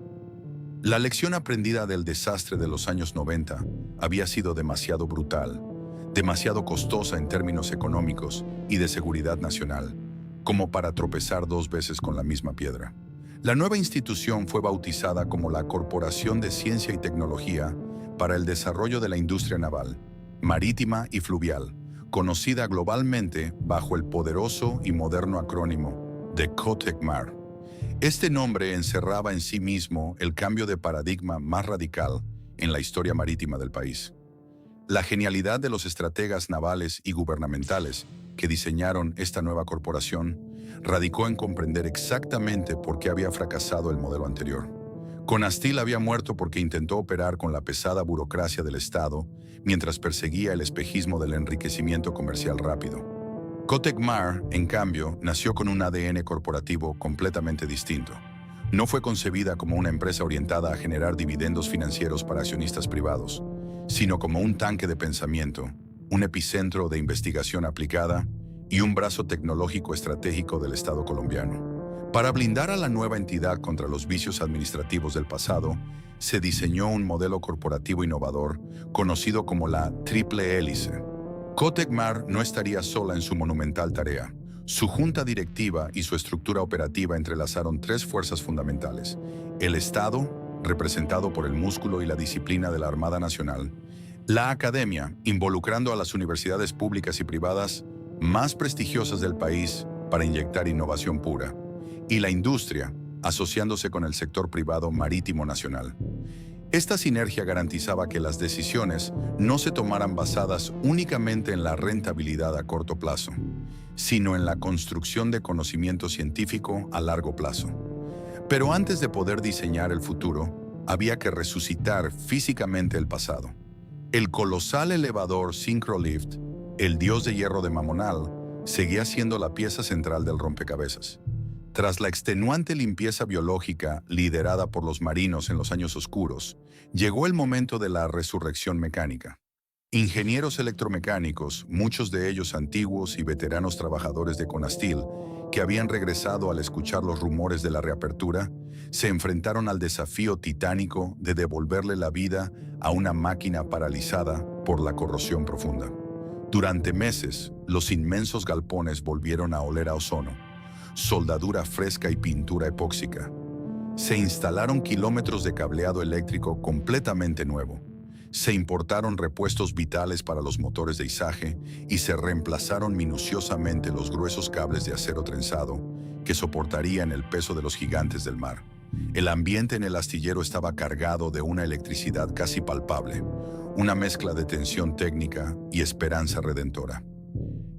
S1: La lección aprendida del desastre de los años 90 había sido demasiado brutal, demasiado costosa en términos económicos y de seguridad nacional, como para tropezar 2 veces con la misma piedra. La nueva institución fue bautizada como la Corporación de Ciencia y Tecnología para el Desarrollo de la Industria Naval, Marítima y Fluvial, conocida globalmente bajo el poderoso y moderno acrónimo de COTECMAR. Este nombre encerraba en sí mismo el cambio de paradigma más radical en la historia marítima del país. La genialidad de los estrategas navales y gubernamentales que diseñaron esta nueva corporación radicó en comprender exactamente por qué había fracasado el modelo anterior. Conastil había muerto porque intentó operar con la pesada burocracia del Estado mientras perseguía el espejismo del enriquecimiento comercial rápido. COTECMAR, en cambio, nació con un ADN corporativo completamente distinto. No fue concebida como una empresa orientada a generar dividendos financieros para accionistas privados, sino como un tanque de pensamiento, un epicentro de investigación aplicada y un brazo tecnológico estratégico del Estado colombiano. Para blindar a la nueva entidad contra los vicios administrativos del pasado, se diseñó un modelo corporativo innovador conocido como la Triple Hélice. COTECMAR no estaría sola en su monumental tarea. Su junta directiva y su estructura operativa entrelazaron 3 fuerzas fundamentales: el Estado, representado por el músculo y la disciplina de la Armada Nacional; la academia, involucrando a las universidades públicas y privadas más prestigiosas del país para inyectar innovación pura; y la industria, asociándose con el sector privado marítimo nacional. Esta sinergia garantizaba que las decisiones no se tomaran basadas únicamente en la rentabilidad a corto plazo, sino en la construcción de conocimiento científico a largo plazo. Pero antes de poder diseñar el futuro, había que resucitar físicamente el pasado. El colosal elevador Syncrolift, el dios de hierro de Mamonal, seguía siendo la pieza central del rompecabezas. Tras la extenuante limpieza biológica liderada por los marinos en los años oscuros, llegó el momento de la resurrección mecánica. Ingenieros electromecánicos, muchos de ellos antiguos y veteranos trabajadores de Conastil, que habían regresado al escuchar los rumores de la reapertura, se enfrentaron al desafío titánico de devolverle la vida a una máquina paralizada por la corrosión profunda. Durante meses, los inmensos galpones volvieron a oler a ozono, soldadura fresca y pintura epóxica. Se instalaron kilómetros de cableado eléctrico completamente nuevo. Se importaron repuestos vitales para los motores de izaje y se reemplazaron minuciosamente los gruesos cables de acero trenzado que soportarían el peso de los gigantes del mar. El ambiente en el astillero estaba cargado de una electricidad casi palpable, una mezcla de tensión técnica y esperanza redentora.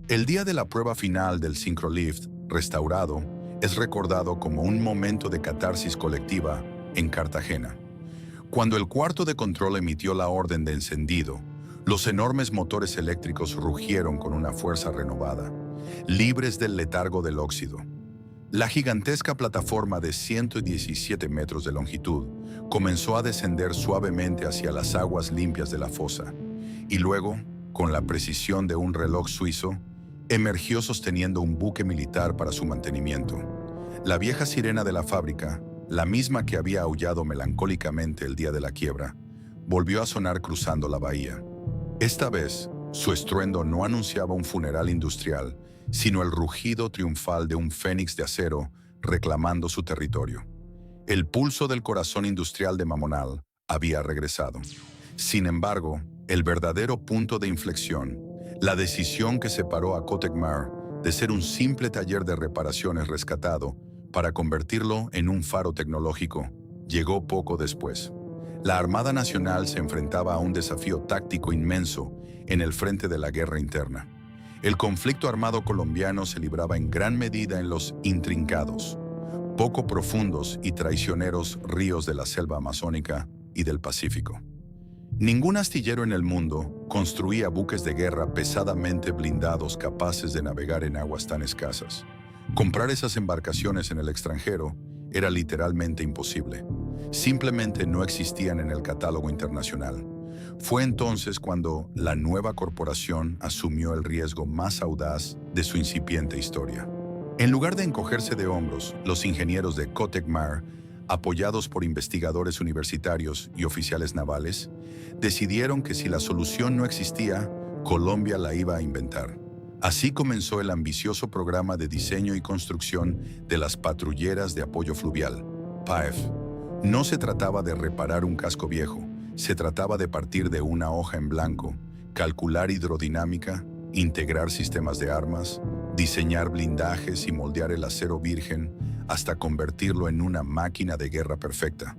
S1: El día de la prueba final del Syncrolift restaurado es recordado como un momento de catarsis colectiva en Cartagena. Cuando el cuarto de control emitió la orden de encendido, los enormes motores eléctricos rugieron con una fuerza renovada, libres del letargo del óxido. La gigantesca plataforma de 117 metros de longitud comenzó a descender suavemente hacia las aguas limpias de la fosa, y luego, con la precisión de un reloj suizo, emergió sosteniendo un buque militar para su mantenimiento. La vieja sirena de la fábrica, la misma que había aullado melancólicamente el día de la quiebra, volvió a sonar cruzando la bahía. Esta vez, su estruendo no anunciaba un funeral industrial, sino el rugido triunfal de un fénix de acero reclamando su territorio. El pulso del corazón industrial de Mamonal había regresado. Sin embargo, el verdadero punto de inflexión, la decisión que separó a Cotecmar de ser un simple taller de reparaciones rescatado para convertirlo en un faro tecnológico, llegó poco después. La Armada Nacional se enfrentaba a un desafío táctico inmenso en el frente de la guerra interna. El conflicto armado colombiano se libraba en gran medida en los intrincados, poco profundos y traicioneros ríos de la selva amazónica y del Pacífico. Ningún astillero en el mundo construía buques de guerra pesadamente blindados capaces de navegar en aguas tan escasas. Comprar esas embarcaciones en el extranjero era literalmente imposible. Simplemente no existían en el catálogo internacional. Fue entonces cuando la nueva corporación asumió el riesgo más audaz de su incipiente historia. En lugar de encogerse de hombros, los ingenieros de Cotecmar, apoyados por investigadores universitarios y oficiales navales, decidieron que si la solución no existía, Colombia la iba a inventar. Así comenzó el ambicioso programa de diseño y construcción de las patrulleras de apoyo fluvial, PAEF. No se trataba de reparar un casco viejo, se trataba de partir de una hoja en blanco, calcular hidrodinámica, integrar sistemas de armas, diseñar blindajes y moldear el acero virgen hasta convertirlo en una máquina de guerra perfecta,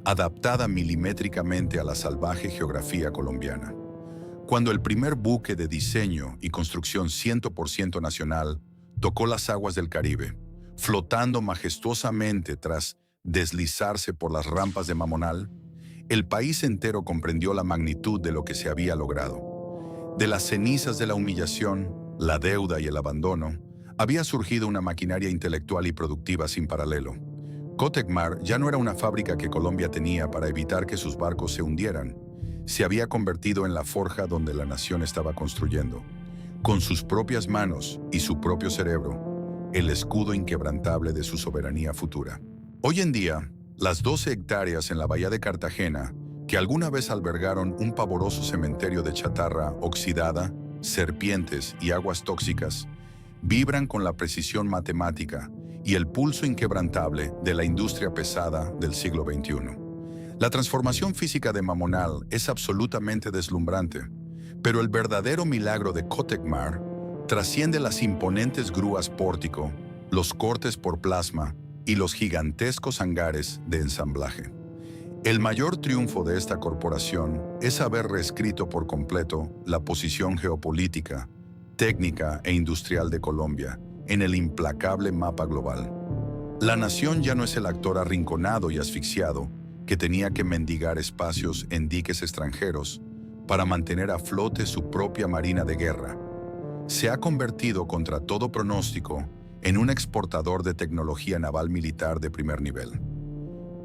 S1: adaptada milimétricamente a la salvaje geografía colombiana. Cuando el primer buque de diseño y construcción 100% nacional tocó las aguas del Caribe, flotando majestuosamente tras deslizarse por las rampas de Mamonal, el país entero comprendió la magnitud de lo que se había logrado. De las cenizas de la humillación, la deuda y el abandono, había surgido una maquinaria intelectual y productiva sin paralelo. Cotecmar ya no era una fábrica que Colombia tenía para evitar que sus barcos se hundieran. Se había convertido en la forja donde la nación estaba construyendo, con sus propias manos y su propio cerebro, el escudo inquebrantable de su soberanía futura. Hoy en día, las 12 hectáreas en la bahía de Cartagena, que alguna vez albergaron un pavoroso cementerio de chatarra oxidada, serpientes y aguas tóxicas, vibran con la precisión matemática y el pulso inquebrantable de la industria pesada del siglo XXI. La transformación física de Mamonal es absolutamente deslumbrante, pero el verdadero milagro de Cotecmar trasciende las imponentes grúas pórtico, los cortes por plasma y los gigantescos hangares de ensamblaje. El mayor triunfo de esta corporación es haber reescrito por completo la posición geopolítica, técnica e industrial de Colombia en el implacable mapa global. La nación ya no es el actor arrinconado y asfixiado que tenía que mendigar espacios en diques extranjeros para mantener a flote su propia marina de guerra. Se ha convertido contra todo pronóstico en un exportador de tecnología naval militar de primer nivel.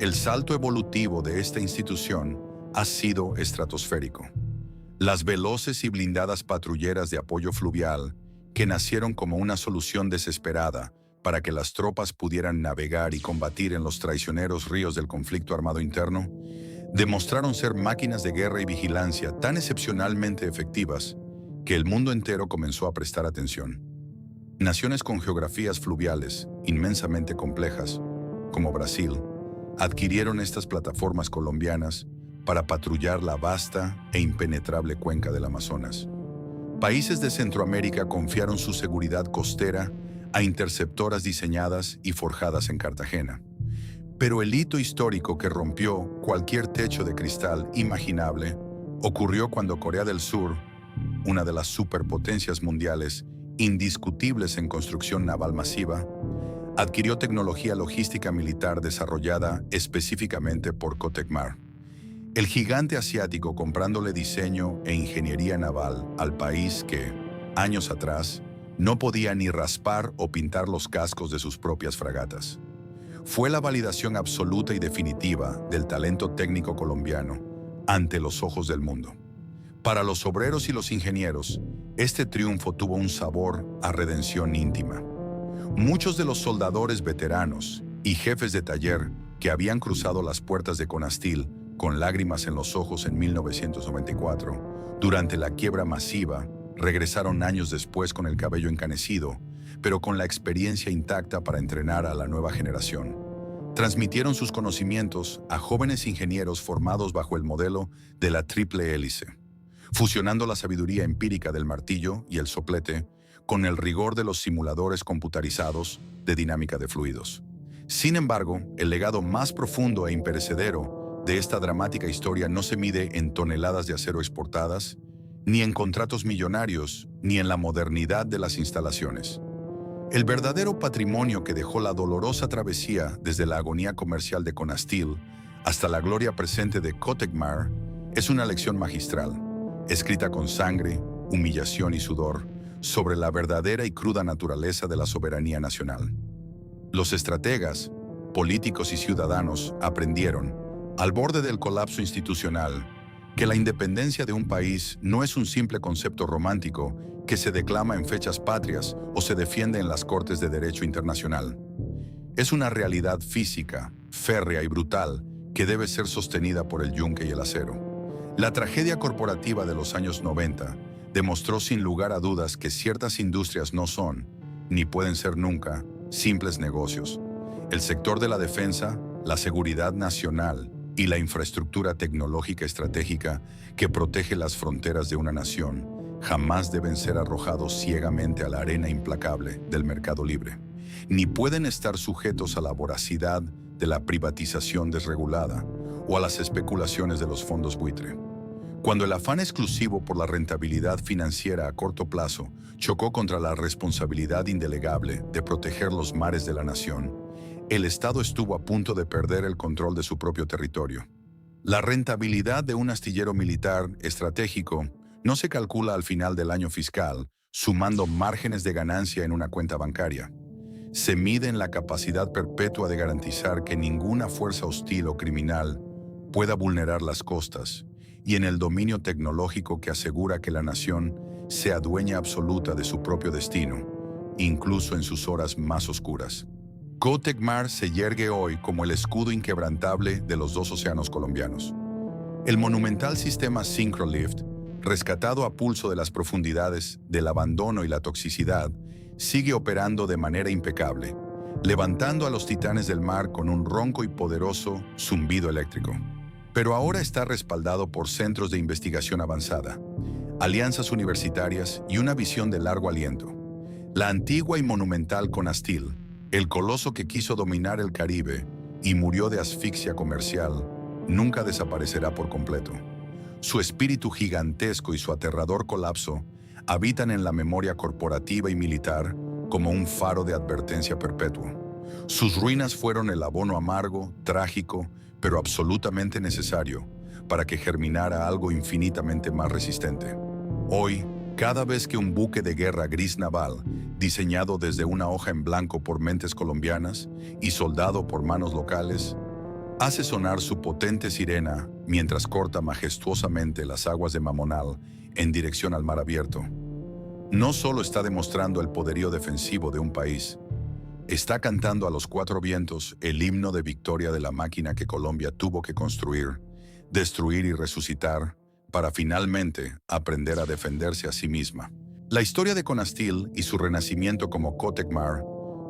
S1: El salto evolutivo de esta institución ha sido estratosférico. Las veloces y blindadas patrulleras de apoyo fluvial, que nacieron como una solución desesperada para que las tropas pudieran navegar y combatir en los traicioneros ríos del conflicto armado interno, demostraron ser máquinas de guerra y vigilancia tan excepcionalmente efectivas que el mundo entero comenzó a prestar atención. Naciones con geografías fluviales inmensamente complejas, como Brasil, adquirieron estas plataformas colombianas para patrullar la vasta e impenetrable cuenca del Amazonas. Países de Centroamérica confiaron su seguridad costera a interceptoras diseñadas y forjadas en Cartagena. Pero el hito histórico que rompió cualquier techo de cristal imaginable ocurrió cuando Corea del Sur, una de las superpotencias mundiales indiscutibles en construcción naval masiva, adquirió tecnología logística militar desarrollada específicamente por Cotecmar. El gigante asiático comprándole diseño e ingeniería naval al país que, años atrás, no podía ni raspar o pintar los cascos de sus propias fragatas. Fue la validación absoluta y definitiva del talento técnico colombiano ante los ojos del mundo. Para los obreros y los ingenieros, este triunfo tuvo un sabor a redención íntima. Muchos de los soldadores veteranos y jefes de taller que habían cruzado las puertas de Conastil con lágrimas en los ojos en 1994, durante la quiebra masiva, regresaron años después con el cabello encanecido, pero con la experiencia intacta para entrenar a la nueva generación. transmitieron sus conocimientos a jóvenes ingenieros formados bajo el modelo de la triple hélice, fusionando la sabiduría empírica del martillo y el soplete con el rigor de los simuladores computarizados de dinámica de fluidos. Sin embargo, el legado más profundo e imperecedero de esta dramática historia no se mide en toneladas de acero exportadas, ni en contratos millonarios, ni en la modernidad de las instalaciones. El verdadero patrimonio que dejó la dolorosa travesía desde la agonía comercial de Conasteel hasta la gloria presente de Kotekmar es una lección magistral, escrita con sangre, humillación y sudor, sobre la verdadera y cruda naturaleza de la soberanía nacional. Los estrategas, políticos y ciudadanos aprendieron, al borde del colapso institucional, que la independencia de un país no es un simple concepto romántico que se declama en fechas patrias o se defiende en las cortes de derecho internacional. Es una realidad física, férrea y brutal que debe ser sostenida por el yunque y el acero. La tragedia corporativa de los años 90 demostró sin lugar a dudas que ciertas industrias no son, ni pueden ser nunca, simples negocios. El sector de la defensa, la seguridad nacional y la infraestructura tecnológica estratégica que protege las fronteras de una nación jamás deben ser arrojados ciegamente a la arena implacable del mercado libre, ni pueden estar sujetos a la voracidad de la privatización desregulada o a las especulaciones de los fondos buitre. Cuando el afán exclusivo por la rentabilidad financiera a corto plazo chocó contra la responsabilidad indelegable de proteger los mares de la nación, el Estado estuvo a punto de perder el control de su propio territorio. La rentabilidad de un astillero militar estratégico no se calcula al final del año fiscal, sumando márgenes de ganancia en una cuenta bancaria. Se mide en la capacidad perpetua de garantizar que ninguna fuerza hostil o criminal pueda vulnerar las costas, y en el dominio tecnológico que asegura que la nación sea dueña absoluta de su propio destino, incluso en sus horas más oscuras. Kotekmar se yergue hoy como el escudo inquebrantable de los dos océanos colombianos. El monumental sistema Syncrolift, rescatado a pulso de las profundidades del abandono y la toxicidad, sigue operando de manera impecable, levantando a los titanes del mar con un ronco y poderoso zumbido eléctrico. Pero ahora está respaldado por centros de investigación avanzada, alianzas universitarias y una visión de largo aliento. La antigua y monumental Conasteel, el coloso que quiso dominar el Caribe y murió de asfixia comercial, nunca desaparecerá por completo. Su espíritu gigantesco y su aterrador colapso habitan en la memoria corporativa y militar como un faro de advertencia perpetuo. Sus ruinas fueron el abono amargo, trágico, pero absolutamente necesario para que germinara algo infinitamente más resistente. Hoy, cada vez que un buque de guerra gris naval, diseñado desde una hoja en blanco por mentes colombianas y soldado por manos locales, hace sonar su potente sirena mientras corta majestuosamente las aguas de Mamonal en dirección al mar abierto, no solo está demostrando el poderío defensivo de un país, está cantando a los cuatro vientos el himno de victoria de la máquina que Colombia tuvo que construir, destruir y resucitar para finalmente aprender a defenderse a sí misma. La historia de Conasteel y su renacimiento como Kotekmar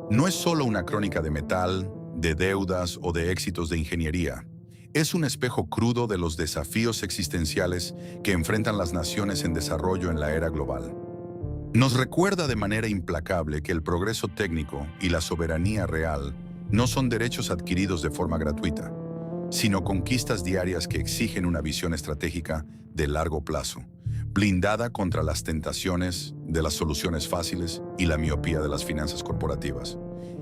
S1: no es solo una crónica de metal, de deudas o de éxitos de ingeniería. Es un espejo crudo de los desafíos existenciales que enfrentan las naciones en desarrollo en la era global. Nos recuerda de manera implacable que el progreso técnico y la soberanía real no son derechos adquiridos de forma gratuita, sino conquistas diarias que exigen una visión estratégica de largo plazo, blindada contra las tentaciones de las soluciones fáciles y la miopía de las finanzas corporativas.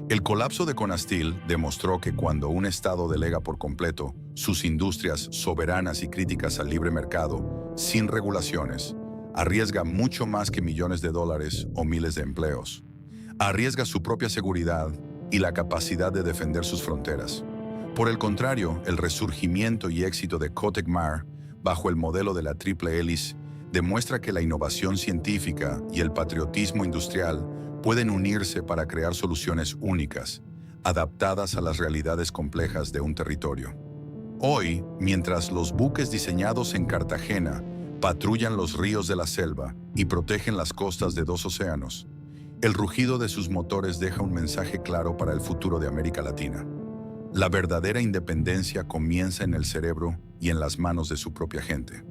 S1: El colapso de Conasteel demostró que cuando un Estado delega por completo sus industrias soberanas y críticas al libre mercado, sin regulaciones, arriesga mucho más que millones de dólares o miles de empleos. Arriesga su propia seguridad y la capacidad de defender sus fronteras. Por el contrario, el resurgimiento y éxito de Kotekmar, bajo el modelo de la triple hélice, demuestra que la innovación científica y el patriotismo industrial pueden unirse para crear soluciones únicas, adaptadas a las realidades complejas de un territorio. Hoy, mientras los buques diseñados en Cartagena patrullan los ríos de la selva y protegen las costas de dos océanos, el rugido de sus motores deja un mensaje claro para el futuro de América Latina. La verdadera independencia comienza en el cerebro y en las manos de su propia gente.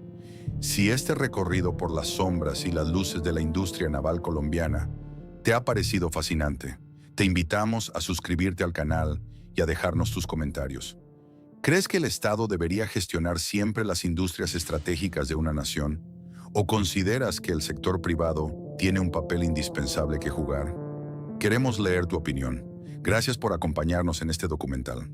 S1: Si este recorrido por las sombras y las luces de la industria naval colombiana te ha parecido fascinante, te invitamos a suscribirte al canal y a dejarnos tus comentarios. ¿Crees que el Estado debería gestionar siempre las industrias estratégicas de una nación? ¿O consideras que el sector privado tiene un papel indispensable que jugar? Queremos leer tu opinión. Gracias por acompañarnos en este documental.